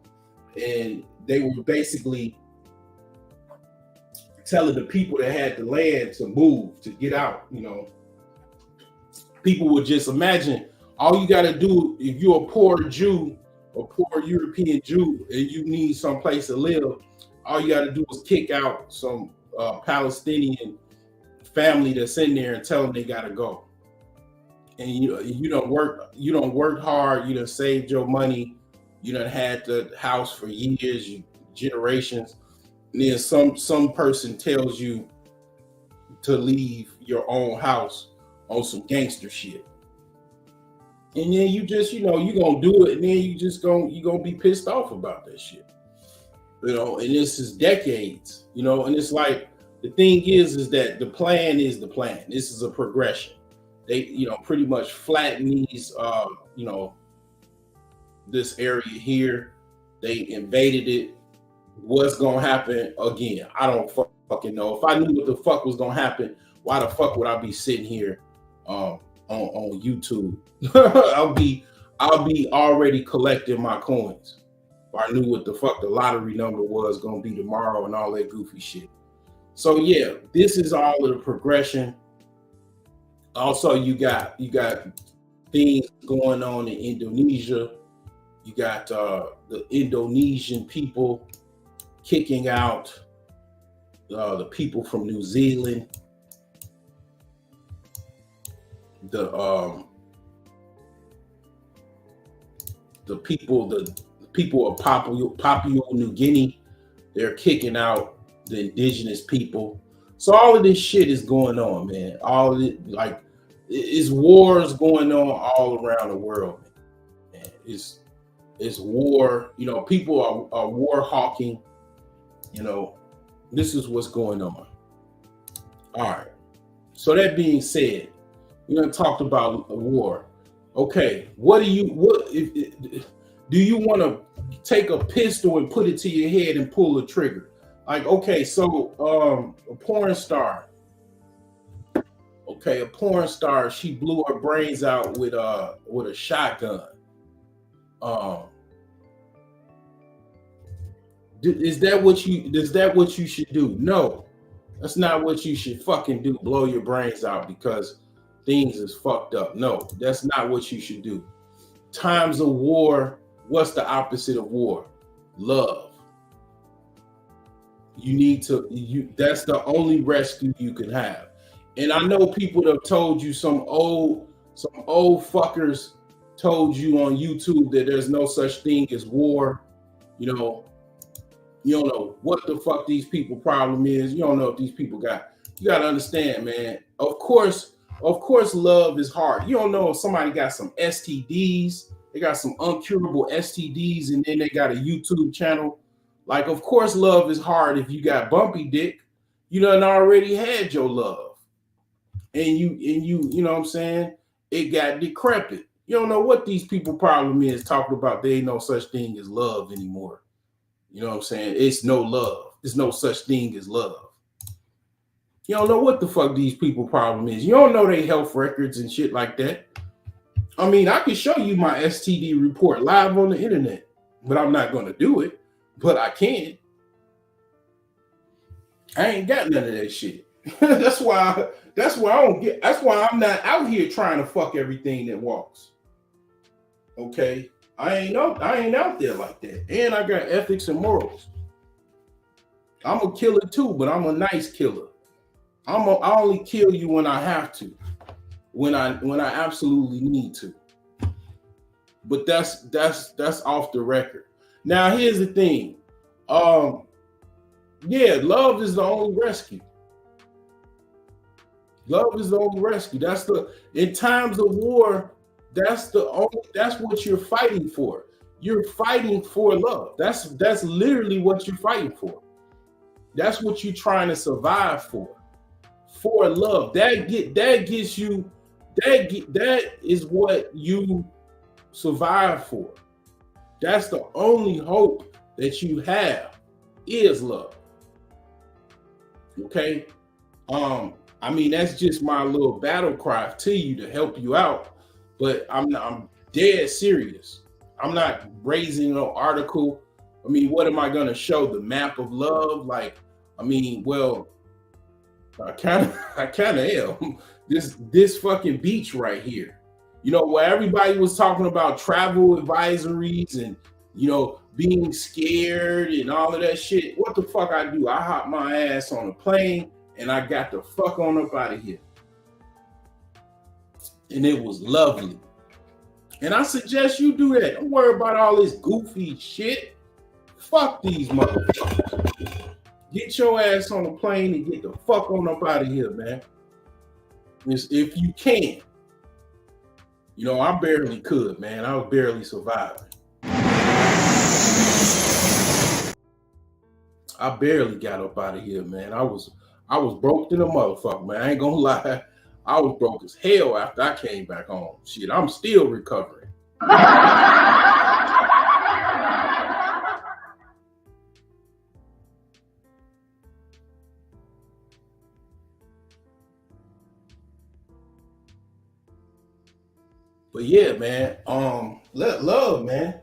and they were basically telling the people that had the land to move, to get out. People would just imagine, all you got to do if you're a poor Jew, a poor European Jew, and you need some place to live, all you got to do is kick out some Palestinian family that's in there and tell them they got to go. And you don't work hard, you done saved your money, you done had the house for years, generations, and then some person tells you to leave your own house on some gangster shit. And then you just, you're gonna do it, and then you're gonna be pissed off about that shit. And this is decades, and it's like, the thing is that the plan is the plan. This is a progression. They, pretty much flatten these, this area here. They invaded it. What's gonna happen again? I don't fucking know. If I knew what the fuck was gonna happen, why the fuck would I be sitting here on YouTube? I'll be already collecting my coins. If I knew what the fuck the lottery number was gonna be tomorrow and all that goofy shit. So yeah, this is all of the progression. Also, you got things going on in Indonesia. You got the Indonesian people kicking out the people from New Zealand. The people, people of Papua New Guinea. They're kicking out the indigenous people. So all of this shit is going on, man. All of it, like, it's wars going on all around the world, man. It's war. You know, people are war hawking. You know, this is what's going on. All right. So that being said, we done talked about a war. Okay, do you want to take a pistol and put it to your head and pull the trigger? Like, okay, so a porn star. Okay, a porn star, she blew her brains out with a shotgun. Is that what you should do? No, that's not what you should fucking do. Blow your brains out because things is fucked up. No, that's not what you should do. Times of war, what's the opposite of war? Love. That's the only rescue you can have. And I know people have told you, some old fuckers told you on YouTube that there's no such thing as war. You know, you don't know what the fuck these people problem is. You don't know if these people you got to understand, man. Of course, love is hard. You don't know if somebody got some STDs, they got some uncurable STDs, and then they got a YouTube channel. Like, of course, love is hard if you got bumpy dick. You done already had your love. And you know what I'm saying? It got decrepit. You don't know what these people problem is talking about. There ain't no such thing as love anymore. You know what I'm saying? It's no love. There's no such thing as love. You don't know what the fuck these people problem is. You don't know their health records and shit like that. I mean, I can show you my STD report live on the internet, but I'm not going to do it. But I can. I ain't got none of that shit. That's why I'm not out here trying to fuck everything that walks. Okay? I ain't out there like that. And I got ethics and morals. I'm a killer too, but I'm a nice killer. I only kill you when I have to, when I absolutely need to. But that's off the record. Now here's the thing. Yeah, love is the only rescue. Love is the only rescue. In times of war, that's what you're fighting for. You're fighting for love. That's literally what you're fighting for. That's what you're trying to survive for love. That is what you survive for. That's the only hope that you have is love. Okay? I mean, that's just my little battle cry to you to help you out, but I'm dead serious. I'm not raising no article. I mean, what am I gonna show? The map of love? Like, I mean, well, I kind of am. This fucking beach right here. You know, where everybody was talking about travel advisories and, you know, being scared and all of that shit. What the fuck I do? I hop my ass on a plane and I got the fuck on up out of here. And it was lovely. And I suggest you do that. Don't worry about all this goofy shit. Fuck these motherfuckers. Get your ass on the plane and get the fuck on up out of here, man. If you can. You know, I barely could, man. I was barely surviving. I barely got up out of here, man. I was broke than a motherfucker, man. I ain't gonna lie. I was broke as hell after I came back home. Shit, I'm still recovering. But yeah, man, love, man.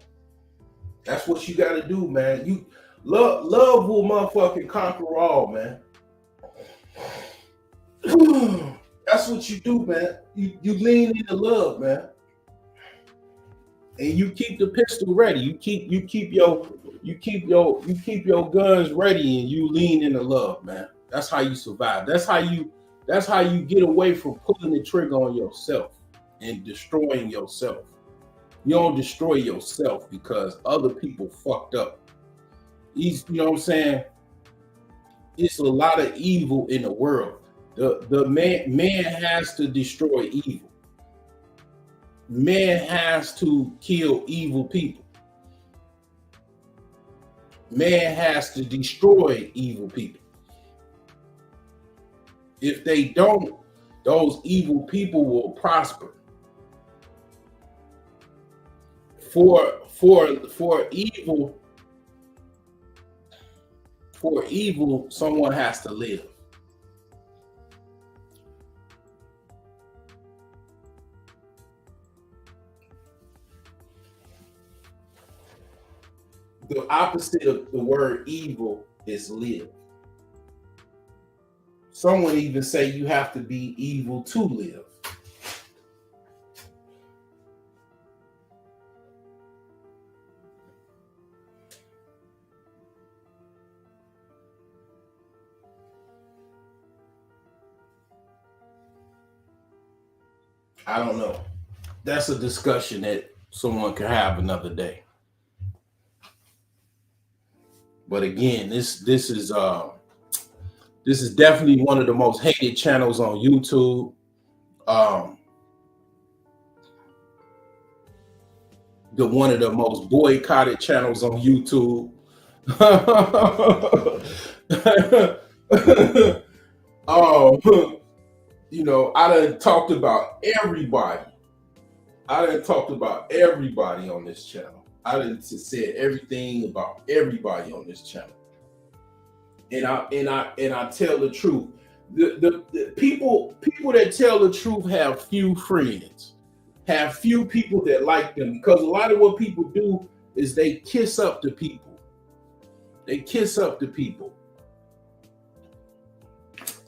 That's what you gotta do, man. You love will motherfucking conquer all, man. That's what you do, man. You lean into love, man. And you keep the pistol ready. You keep your guns ready, and you lean into love, man. That's how you survive. That's how you get away from pulling the trigger on yourself and destroying yourself. You don't destroy yourself because other people fucked up. You know what I'm saying? It's a lot of evil in the world. The man has to destroy evil. Man has to kill evil people. Man has to destroy evil people. If they don't, those evil people will prosper. For evil, someone has to live. The opposite of the word evil is live. Some would even say you have to be evil to live. I don't know. That's a discussion that someone could have another day. But again, this is definitely one of the most hated channels on YouTube. One of the most boycotted channels on YouTube. You know, I done talked about everybody. I done talked about everybody on this channel. I done said everything about everybody on this channel. And I tell the truth. The people that tell the truth have few friends, have few people that like them, because a lot of what people do is they kiss up to people. They kiss up to people.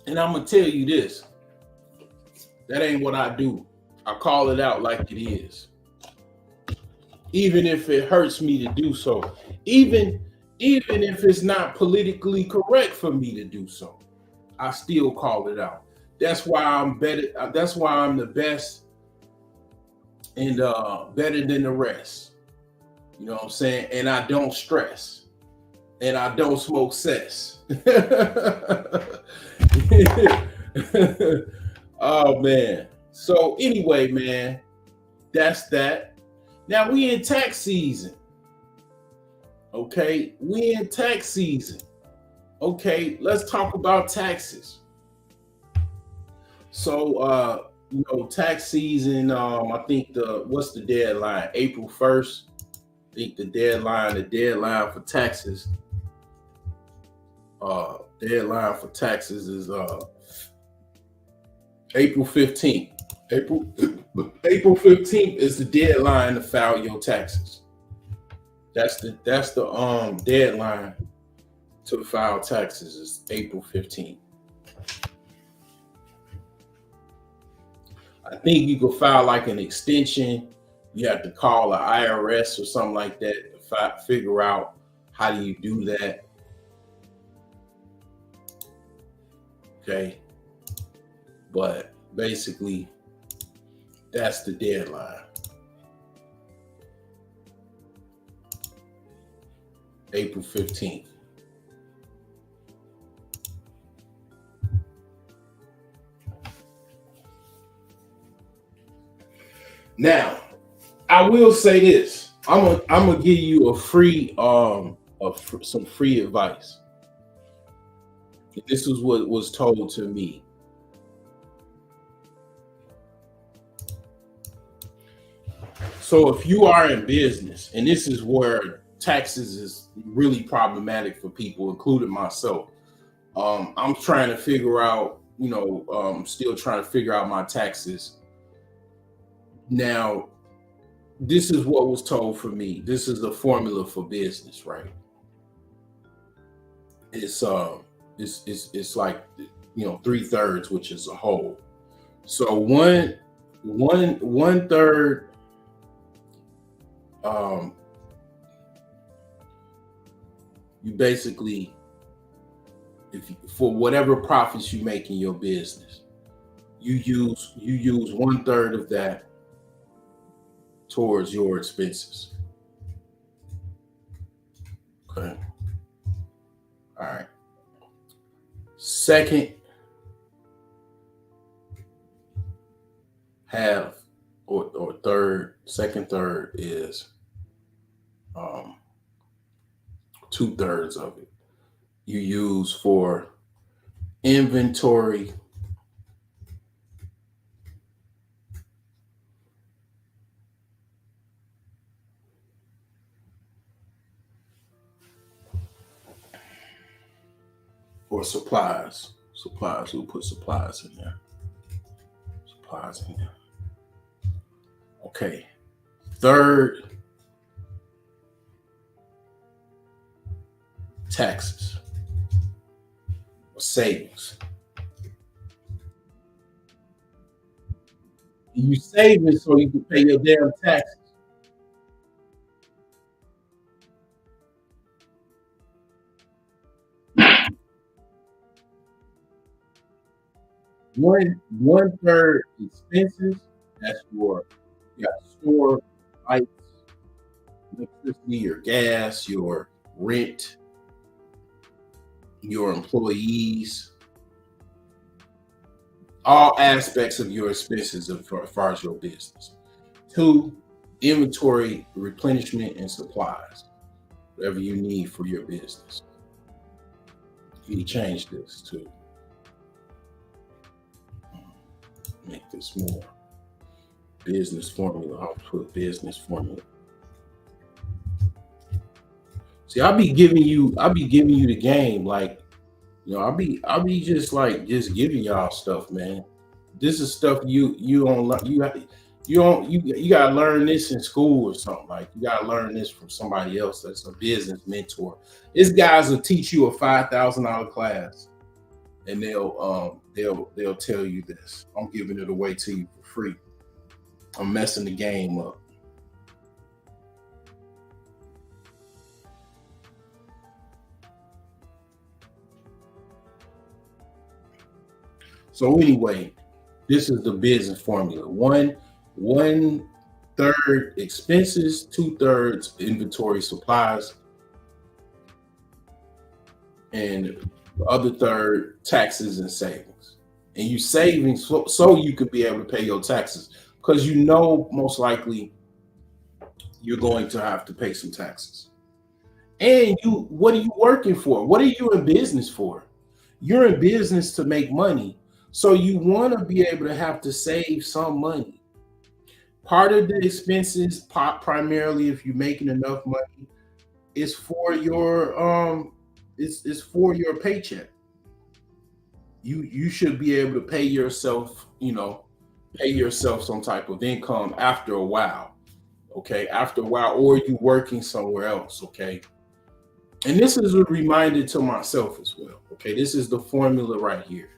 And I'm gonna tell you this. That ain't what I do. I call it out like it is. Even if it hurts me to do so. Even if it's not politically correct for me to do so. I still call it out. That's why I'm better. That's why I'm the best and better than the rest. You know what I'm saying? And I don't stress. And I don't smoke cess. Oh man. So anyway, man, that's that. Now we in tax season. Okay, we in tax season. Okay, let's talk about taxes. So you know, tax season, I think what's the deadline? April 1st. I think the deadline for taxes. Deadline for taxes is April 15th. April 15th is the deadline to file your taxes. That's the deadline to file taxes is April 15th. I think you can file like an extension. You have to call an IRS or something like that to figure out how do you do that. Okay. But basically, that's the deadline. April 15th. Now, I will say this. I'm gonna give you a free some free advice. This is what was told to me. So if you are in business, and this is where taxes is really problematic for people, including myself. I'm trying to figure out, you know, still trying to figure out my taxes. Now, this is what was told for me. This is the formula for business, right? It's like, you know, 3/3, which is a whole. So one third, you basically, for whatever profits you make in your business, you use 1/3 of that towards your expenses. Okay. All right. Second half or third, third is 2/3 of it you use for inventory or supplies. Supplies. We'll put supplies in there. Supplies in there. Okay. Third, taxes or savings. You save it so you can pay your damn taxes. One third expenses. That's your store, lights, electricity, your gas, your rent, your employees, all aspects of your expenses as far as your business. 2, inventory, replenishment, and supplies, whatever you need for your business. You change this to make this more business formula. I'll put business formula. See, I'll be giving you the game, like, you know, I'll be just giving y'all stuff, man. This is stuff you don't you gotta learn this in school or something. Like, you gotta learn this from somebody else that's a business mentor. These guys will teach you a $5,000 class, and they'll tell you this. I'm giving it away to you for free. I'm messing the game up. So anyway, this is the business formula. One third expenses, 2/3 inventory supplies, and the other third taxes and savings. And you saving so you could be able to pay your taxes, because you know most likely you're going to have to pay some taxes. And what are you working for? What are you in business for? You're in business to make money. So you want to be able to have to save some money. Part of the expenses, primarily if you're making enough money, is for your it's for your paycheck. You should be able to pay yourself, some type of income after a while. Okay, after a while, or you working somewhere else. Okay. And this is a reminder to myself as well. Okay, this is the formula right here.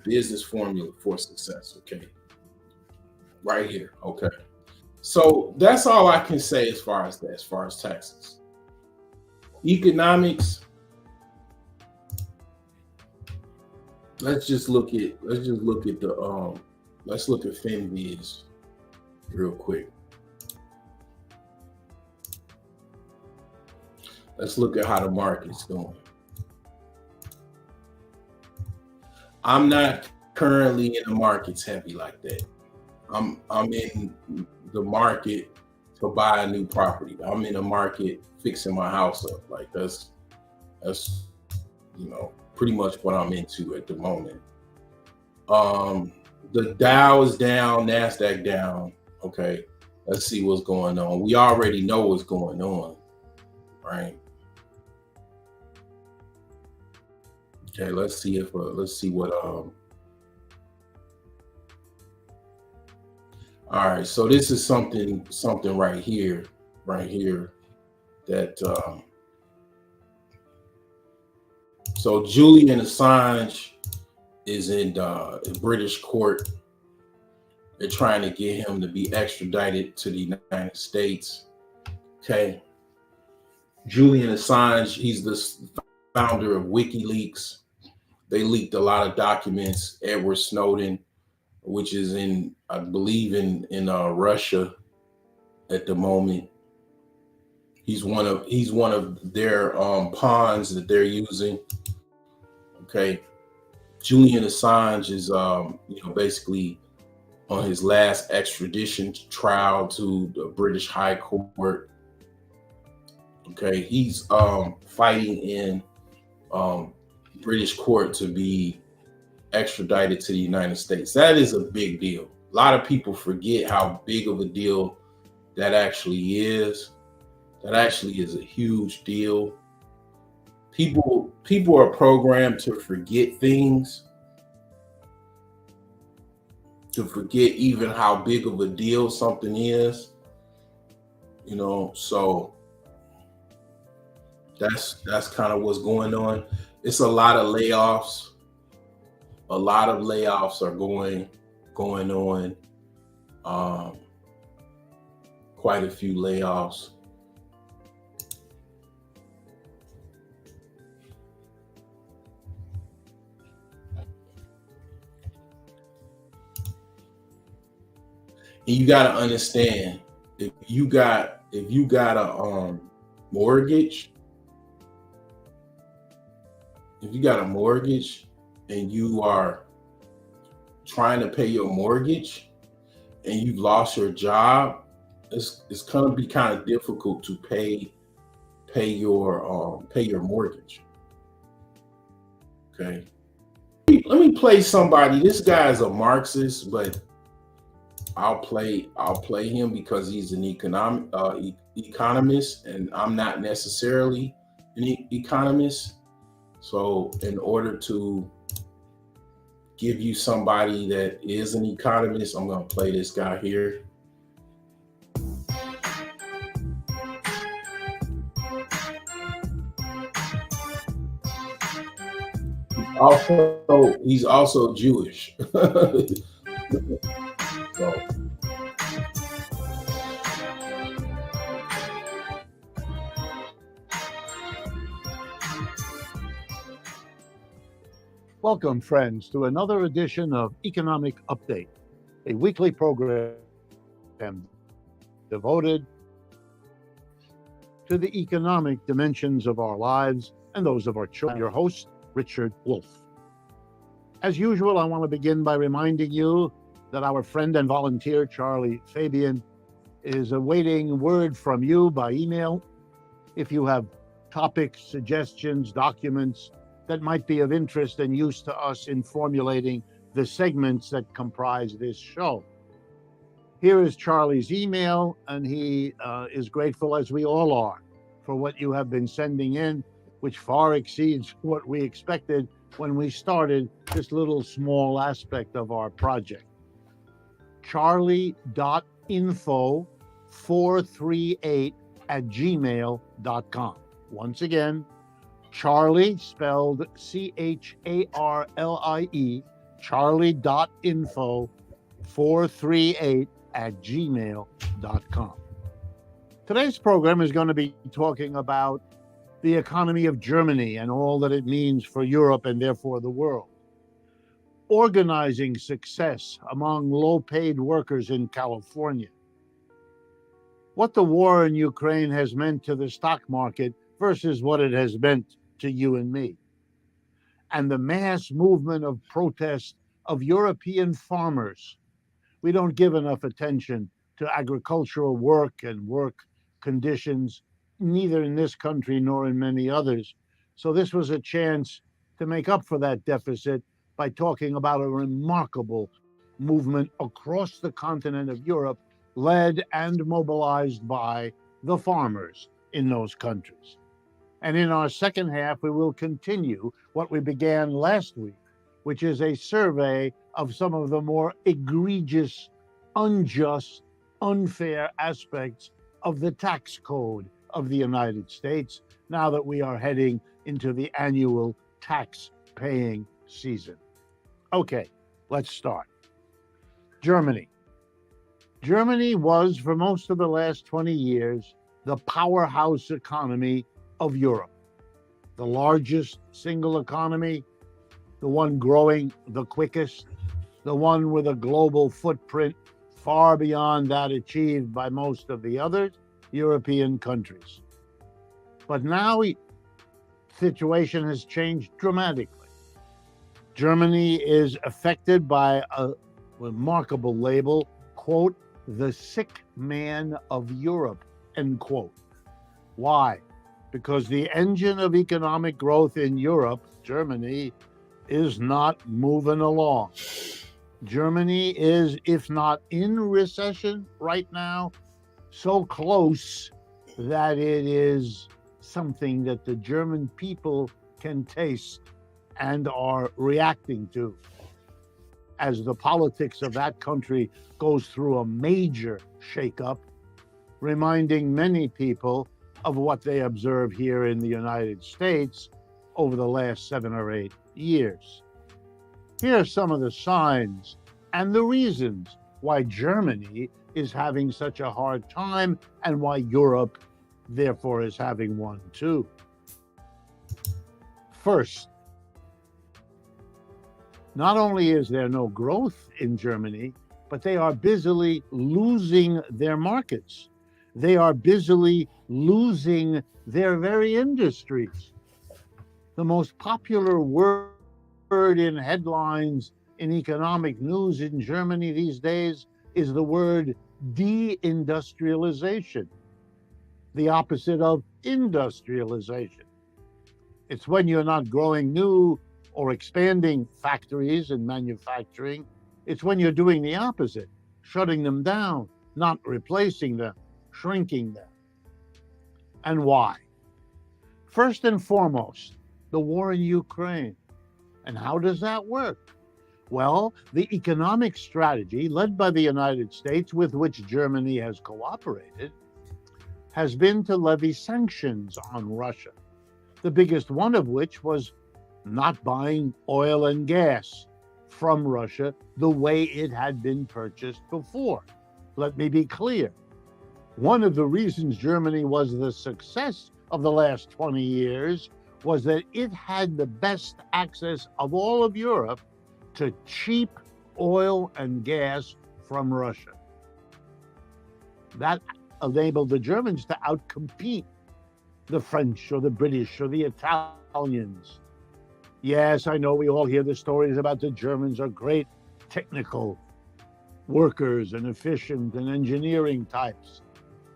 Business formula for success. Okay, right here. Okay, so that's all I can say as far as taxes. Economics. Let's look at FinViz real quick. Let's look at how the market's going. I'm not currently in the markets heavy like that. I'm in the market to buy a new property. I'm in the market fixing my house up. Like that's pretty much what I'm into at the moment. The Dow is down, NASDAQ down. Okay, let's see what's going on. We already know what's going on, right? Okay, let's see what all right, so this is something right here that so Julian Assange is in British court. They're trying to get him to be extradited to the United States. Okay, Julian Assange, he's the founder of WikiLeaks. They leaked a lot of documents. Edward Snowden, which is I believe in Russia. at the moment. He's one of their pawns that they're using. Okay, Julian Assange is basically on his last extradition trial to the British High Court. Okay, he's fighting in British court to be extradited to the United States. That is a big deal. A lot of people forget how big of a deal that actually is. That actually is a huge deal. People are programmed to forget things, to forget even how big of a deal something is. So that's kind of what's going on. It's a lot of layoffs. A lot of layoffs are going on. Quite a few layoffs. And you got to understand, if you got a mortgage, if you got a mortgage and you are trying to pay your mortgage and you've lost your job, it's going to be kind of difficult to pay your mortgage. Okay. Let me play somebody. This guy is a Marxist, but I'll play him because he's an economist, and I'm not necessarily an economist. So in order to give you somebody that is an economist, I'm going to play this guy here. He's also Jewish. So. Welcome, friends, to another edition of Economic Update, a weekly program devoted to the economic dimensions of our lives and those of our children. Your host, Richard Wolff. As usual, I want to begin by reminding you that our friend and volunteer, Charlie Fabian, is awaiting word from you by email. If you have topics, suggestions, documents that might be of interest and use to us in formulating the segments that comprise this show. Here is Charlie's email, and he is grateful, as we all are, for what you have been sending in, which far exceeds what we expected when we started this little small aspect of our project. charlie.info438@gmail.com. Once again, Charlie, spelled Charlie, charlie.info438@gmail.com. Today's program is going to be talking about the economy of Germany and all that it means for Europe and therefore the world. Organizing success among low-paid workers in California. What the war in Ukraine has meant to the stock market versus what it has meant to you and me. And the mass movement of protest of European farmers. We don't give enough attention to agricultural work and work conditions, neither in this country nor in many others. So this was a chance to make up for that deficit by talking about a remarkable movement across the continent of Europe, led and mobilized by the farmers in those countries. And in our second half, we will continue what we began last week, which is a survey of some of the more egregious, unjust, unfair aspects of the tax code of the United States, now that we are heading into the annual tax-paying season. Okay, let's start. Germany. Germany was, for most of the last 20 years, the powerhouse economy of Europe. The largest single economy, the one growing the quickest, the one with a global footprint far beyond that achieved by most of the other European countries. But now the situation has changed dramatically. Germany is affected by a remarkable label, quote, the sick man of Europe, end quote. Why? Because the engine of economic growth in Europe, Germany, is not moving along. Germany is, if not in recession right now, so close that it is something that the German people can taste and are reacting to, as the politics of that country goes through a major shakeup, reminding many people of what they observe here in the United States over the last 7 or 8 years. Here are some of the signs and the reasons why Germany is having such a hard time and why Europe, therefore, is having one too. First, not only is there no growth in Germany, but they are busily losing their markets. They are busily losing their very industries. The most popular word in headlines in economic news in Germany these days is the word deindustrialization, the opposite of industrialization. It's when you're not growing new or expanding factories and manufacturing. It's when you're doing the opposite, shutting them down, not replacing them, shrinking them. And why? First and foremost, the war in Ukraine. And how does that work? Well, the economic strategy led by the United States, with which Germany has cooperated, has been to levy sanctions on Russia, the biggest one of which was not buying oil and gas from Russia the way it had been purchased before. Let me be clear. One of the reasons Germany was the success of the last 20 years was that it had the best access of all of Europe to cheap oil and gas from Russia. That enabled the Germans to outcompete the French or the British or the Italians. Yes, I know we all hear the stories about the Germans are great technical workers and efficient and engineering types.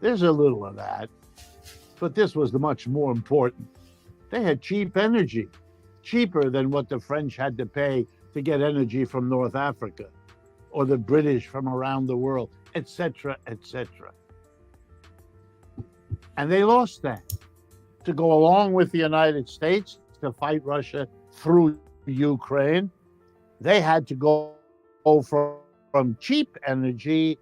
There's a little of that, but this was the much more important. They had cheap energy, cheaper than what the French had to pay to get energy from North Africa, or the British from around the world, etc., etc. And they lost that. To go along with the United States to fight Russia through Ukraine, they had to go from cheap energy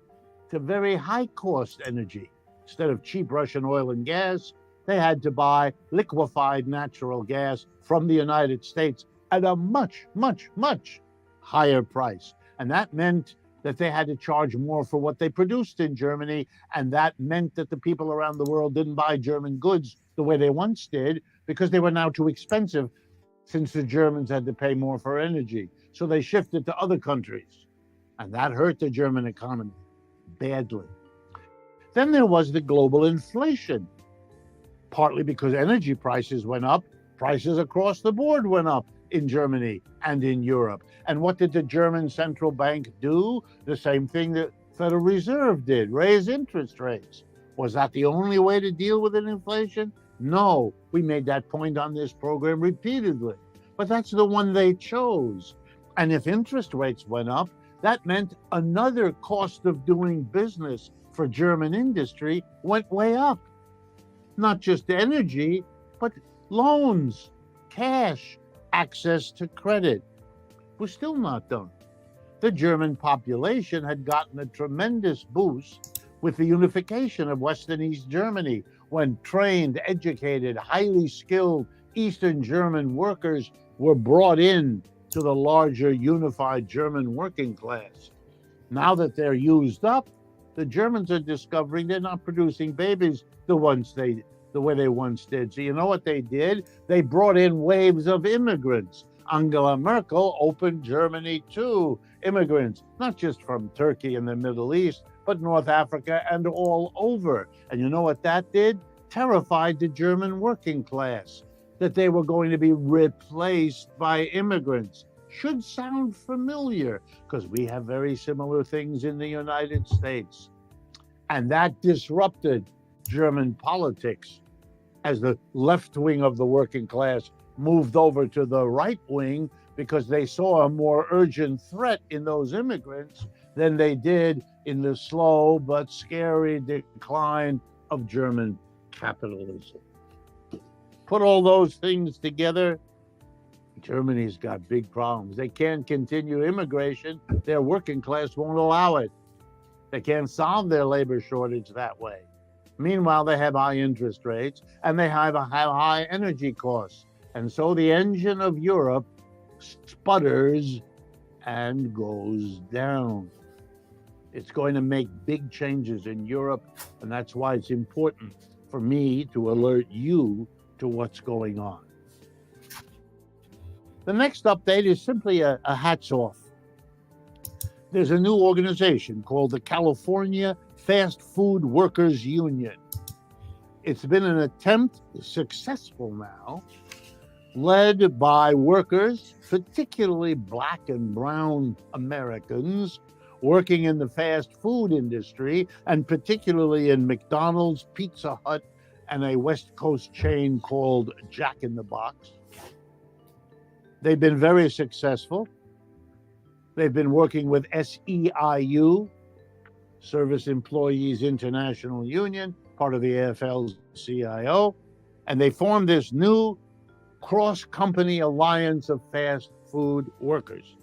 to very high-cost energy. Instead of cheap Russian oil and gas, they had to buy liquefied natural gas from the United States at a much, much, much higher price. And that meant that they had to charge more for what they produced in Germany. And that meant that the people around the world didn't buy German goods the way they once did, because they were now too expensive, since the Germans had to pay more for energy. So they shifted to other countries. And that hurt the German economy badly. Then there was the global inflation, partly because energy prices went up, prices across the board went up in Germany and in Europe. And what did the German central bank do? The same thing that Federal Reserve did, raise interest rates. Was that the only way to deal with an inflation? No, we made that point on this program repeatedly. But that's the one they chose. And if interest rates went up, that meant another cost of doing business for German industry went way up. Not just energy, but loans, cash, access to credit. We're still not done. The German population had gotten a tremendous boost with the unification of West and East Germany, when trained, educated, highly skilled Eastern German workers were brought in to the larger unified German working class. Now that they're used up, the Germans are discovering they're not producing babies the way they once did. So you know what they did? They brought in waves of immigrants. Angela Merkel opened Germany to immigrants, not just from Turkey and the Middle East, but North Africa and all over. And you know what that did? Terrified the German working class that they were going to be replaced by immigrants. Should sound familiar because we have very similar things in the United States. And that disrupted German politics as the left wing of the working class moved over to the right wing because they saw a more urgent threat in those immigrants than they did in the slow but scary decline of German capitalism. Put all those things together, Germany's got big problems. They can't continue immigration. Their working class won't allow it. They can't solve their labor shortage that way. Meanwhile, they have high interest rates and they have high energy costs. And so the engine of Europe sputters and goes down. It's going to make big changes in Europe, and that's why it's important for me to alert you to what's going on. The next update is simply a hats off. There's a new organization called the California Fast Food Workers Union. It's been an attempt, successful now, led by workers, particularly Black and brown Americans, working in the fast food industry, and particularly in McDonald's, Pizza Hut, and a West Coast chain called Jack in the Box. They've been very successful. They've been working with SEIU, Service Employees International Union, part of the AFL-CIO, and they formed this new cross-company alliance of fast food workers.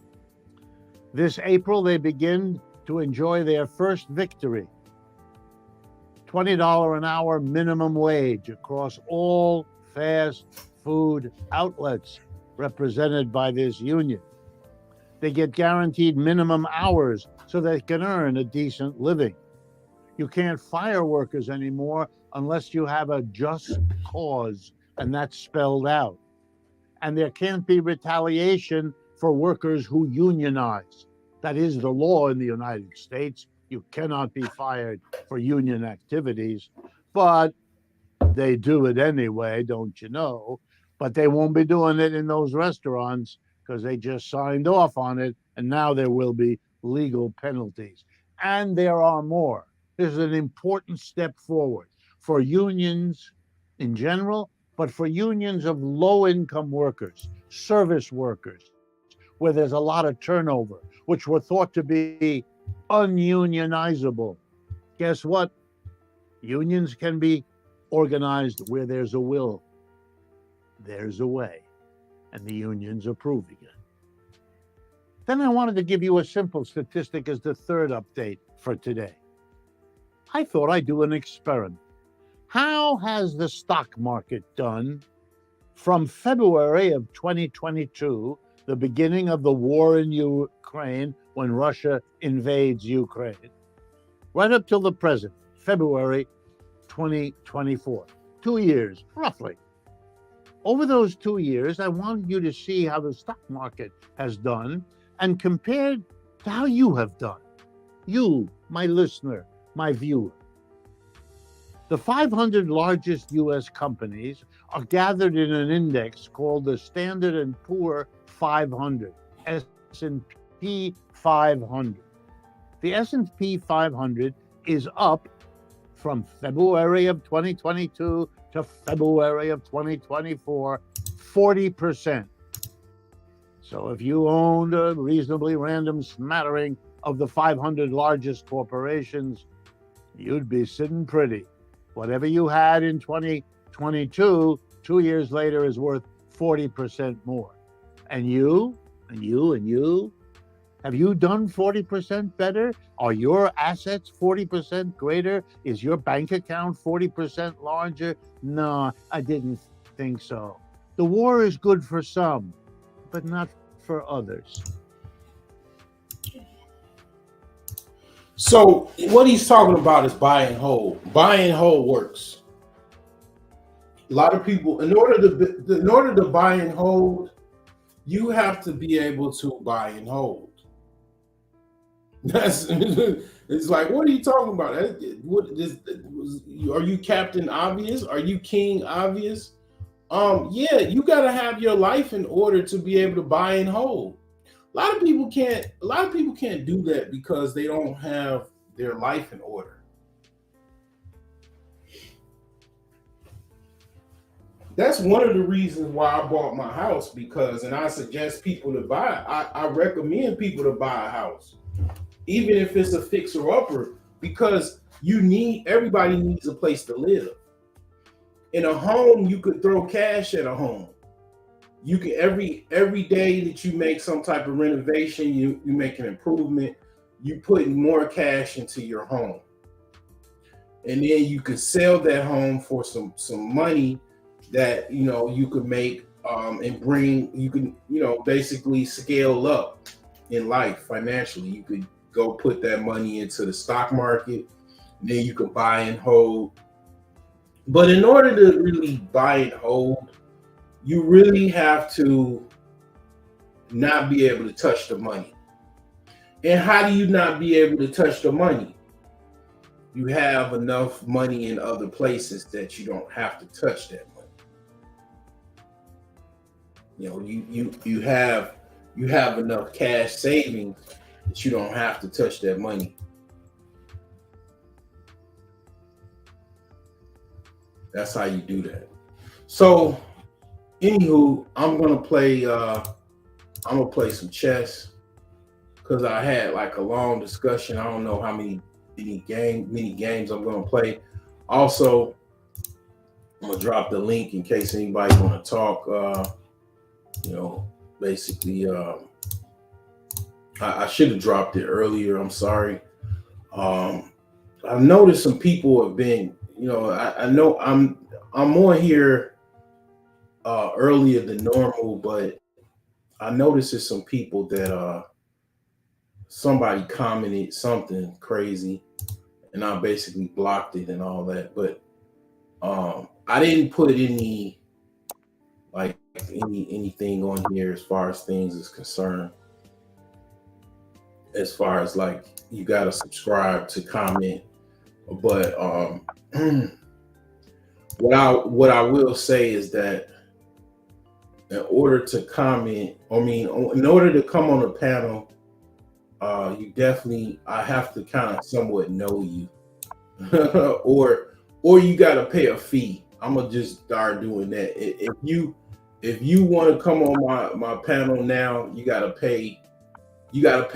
This April, they begin to enjoy their first victory. $20 an hour minimum wage across all fast food outlets represented by this union. They get guaranteed minimum hours so they can earn a decent living. You can't fire workers anymore unless you have a just cause, and that's spelled out. And there can't be retaliation for workers who unionize. That is the law in the United States. You cannot be fired for union activities, but they do it anyway, don't you know? But they won't be doing it in those restaurants because they just signed off on it, and now there will be legal penalties. And there are more. This is an important step forward for unions in general, but for unions of low-income workers, service workers, where there's a lot of turnover, which were thought to be ununionizable. Guess what? Unions can be organized where there's a will. There's a way, and the unions are proving it. Then I wanted to give you a simple statistic as the third update for today. I thought I'd do an experiment. How has the stock market done from February of 2022, the beginning of the war in Ukraine, when Russia invades Ukraine, right up till the present, February 2024, 2 years, roughly. Over those 2 years, I wanted you to see how the stock market has done and compared to how you have done. You, my listener, my viewer. The 500 largest U.S. companies are gathered in an index called the Standard & Poor 500, S&P 500. The S&P 500 is up from February of 2022 to February of 2024, 40%. So if you owned a reasonably random smattering of the 500 largest corporations, you'd be sitting pretty. Whatever you had in 2022, 2 years later is worth 40% more. And you, and you, and you, have you done 40% better? Are your assets 40% greater? Is your bank account 40% larger? No, I didn't think so. The war is good for some, but not for others. So what he's talking about is buy and hold. Buy and hold works. A lot of people, in order to buy and hold, you have to be able to buy and hold. That's it's like, what are you talking about? Are you Captain Obvious? Are you King Obvious? Yeah, you gotta have your life in order to be able to buy and hold. A lot of people can't do that because they don't have their life in order. That's one of the reasons why I bought my house, because, and I suggest people to buy, I recommend people to buy a house, even if it's a fixer upper, because everybody needs a place to live. In a home, you could throw cash at a home. You can every day that you make some type of renovation, you make an improvement, you put more cash into your home. And then you can sell that home for some money that you could make and you can basically scale up in life financially. You could go put that money into the stock market, and then you can buy and hold. But in order to really buy and hold, you really have to not be able to touch the money. And how do you not be able to touch the money? You have enough money in other places that you don't have to touch that money. You have enough cash savings that you don't have to touch that money. That's how you do that. So, anywho, I'm gonna play some chess, because I had like a long discussion. I don't know how many games I'm gonna play. Also, I'm gonna drop the link in case anybody want to talk. Basically, I should have dropped it earlier. I'm sorry. I've noticed some people have been, I know I'm on here earlier than normal, but I noticed there's some people that somebody commented something crazy, and I basically blocked it and all that. But I didn't put anything on here as far as things is concerned. As far as like, you gotta subscribe to comment. But what I will say is that in order to comment, in order to come on a panel, I have to kind of somewhat know you, or you got to pay a fee. I'm gonna just start doing that. If you want to come on my panel now, you gotta pay like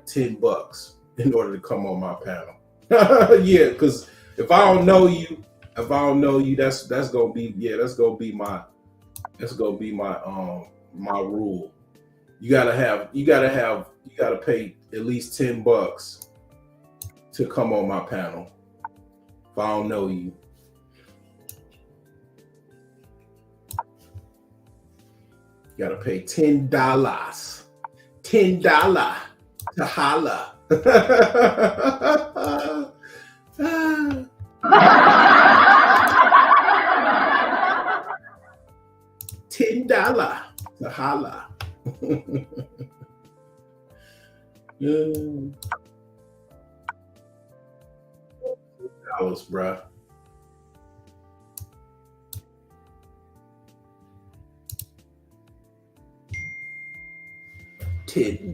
$10 in order to come on my panel. Yeah, because if I don't know you, that's gonna be my my rule. You gotta pay at least $10 to come on my panel if I don't know you. You gotta pay $10 to holla. $10 to holla. $10, bruh. $10.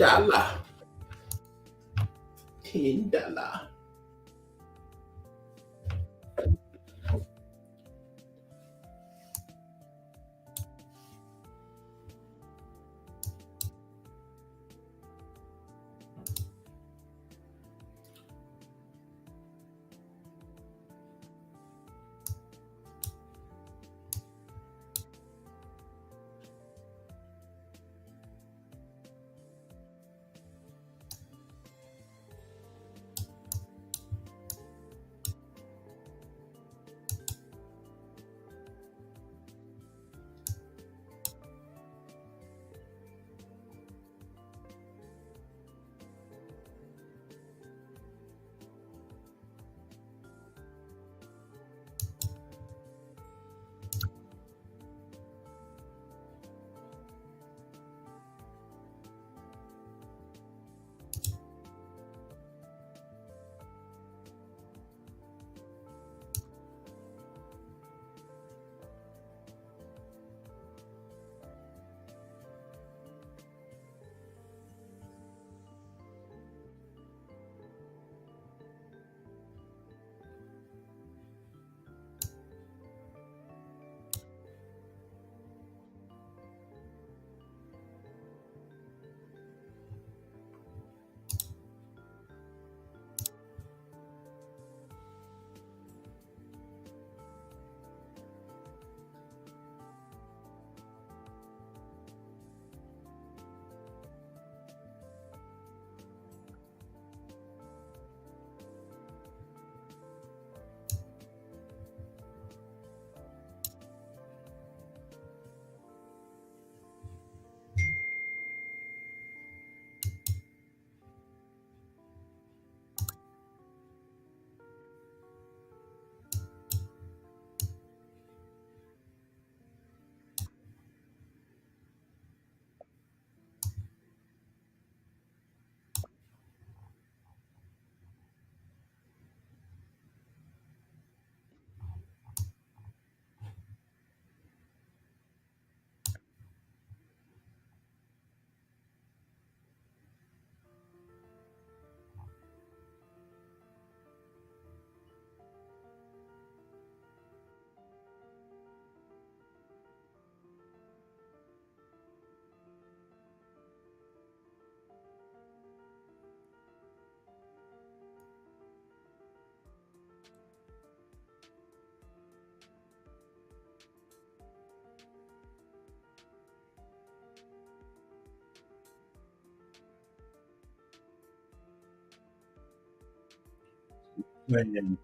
playing.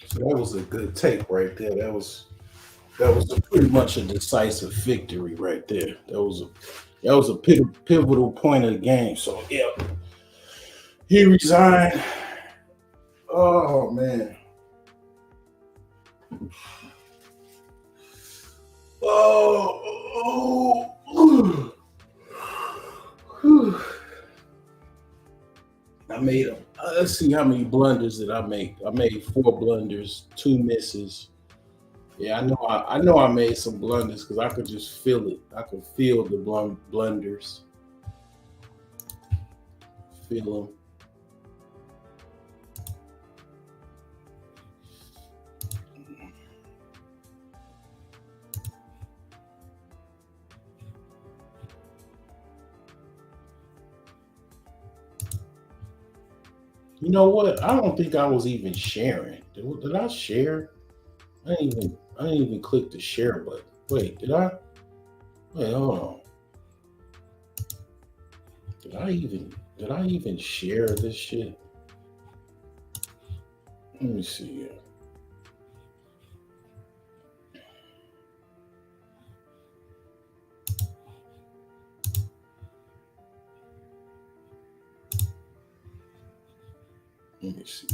So that was a good take right there. That was pretty much a decisive victory right there. That was a pivotal point of the game. So yeah, he resigned. Oh man. Oh. I made them. Let's see how many blunders did I make. I made 4 blunders, 2 misses. Yeah, I know. I made some blunders because I could just feel it. I could feel the blunders. Feel them. You know what? I don't think I was even sharing. Did I share? I didn't even click the share button. Wait, did I? Wait, hold on. Did I even share this shit? Let me see here. Let me see.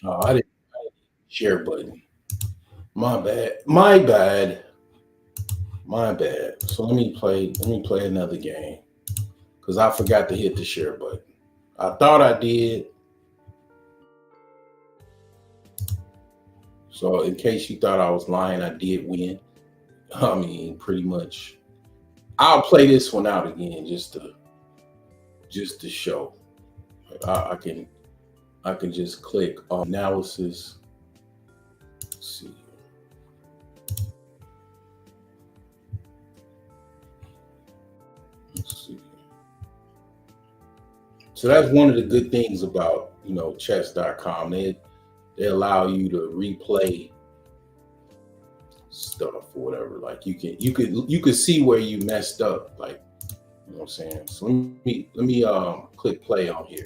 Oh, I didn't share button. My bad. My bad. My bad. So let me play another game. Because I forgot to hit the share button. I thought I did. So in case you thought I was lying, I did win. I mean, pretty much. I'll play this one out again just to show. I can just click on analysis. Let's see. Let's see. So that's one of the good things about chess.com. They allow you to replay stuff or whatever. Like you could see where you messed up. Like, you know what I'm saying? So let me click play on here.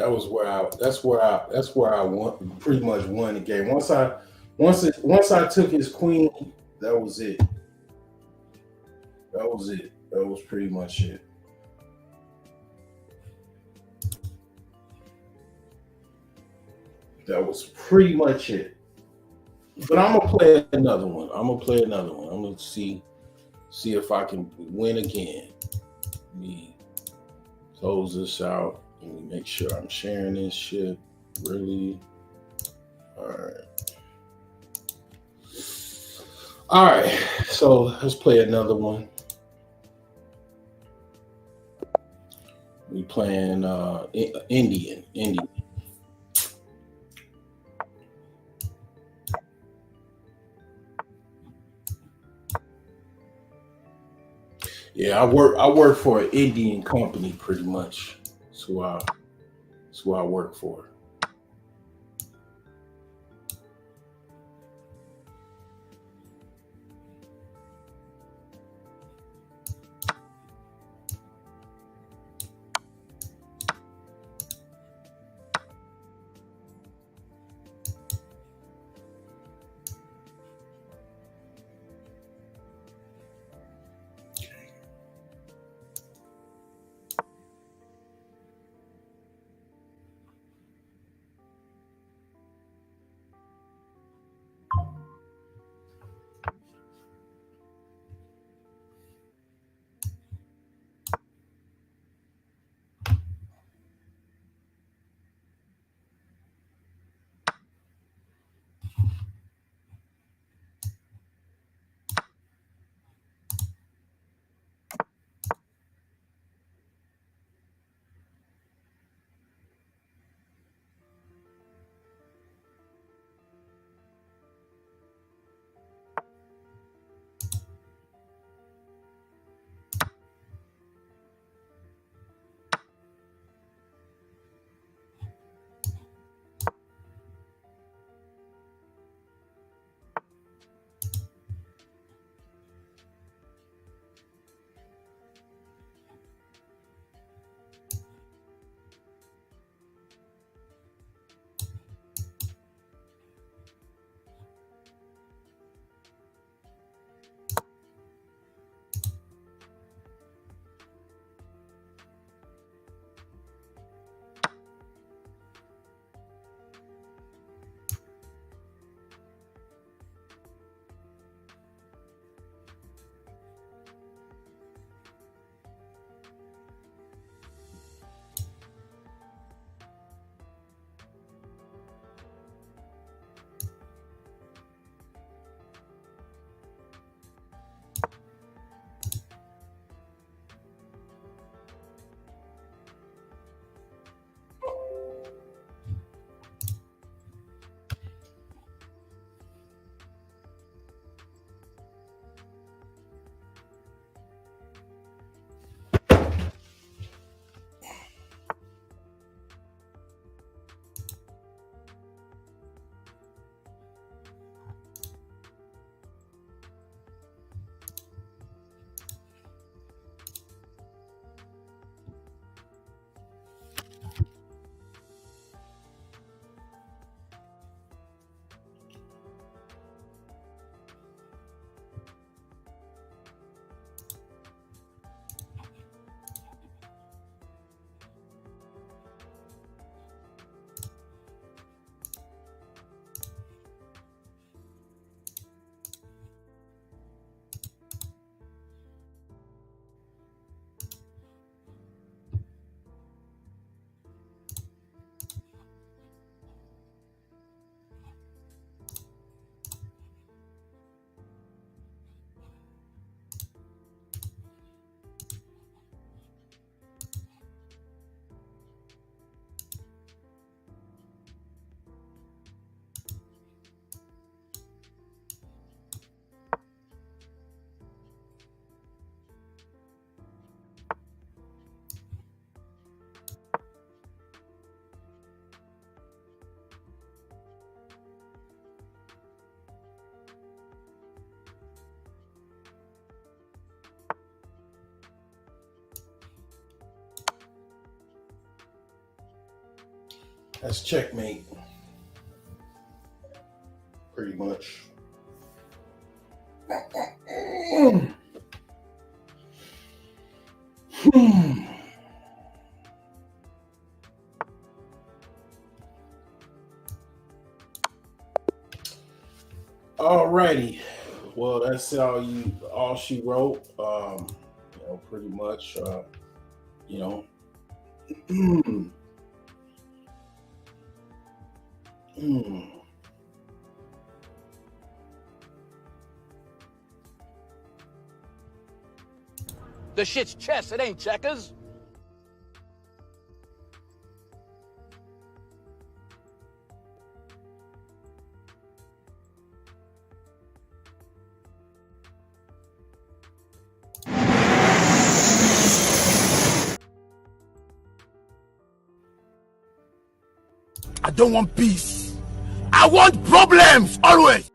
That's where I won, pretty much won the game. Once I took his queen, that was it. That was pretty much it. That was pretty much it. But I'm gonna play another one. I'm gonna see if I can win again. Let me close this out. Let me make sure I'm sharing this shit. Really? All right. So let's play another one. We playing Indian. Yeah, I work for an Indian company pretty much. That's who I work for. That's checkmate. Pretty much. Alrighty. Well, that's all she wrote. Pretty much. The shit's chess, it ain't checkers. I don't want peace. I want problems always.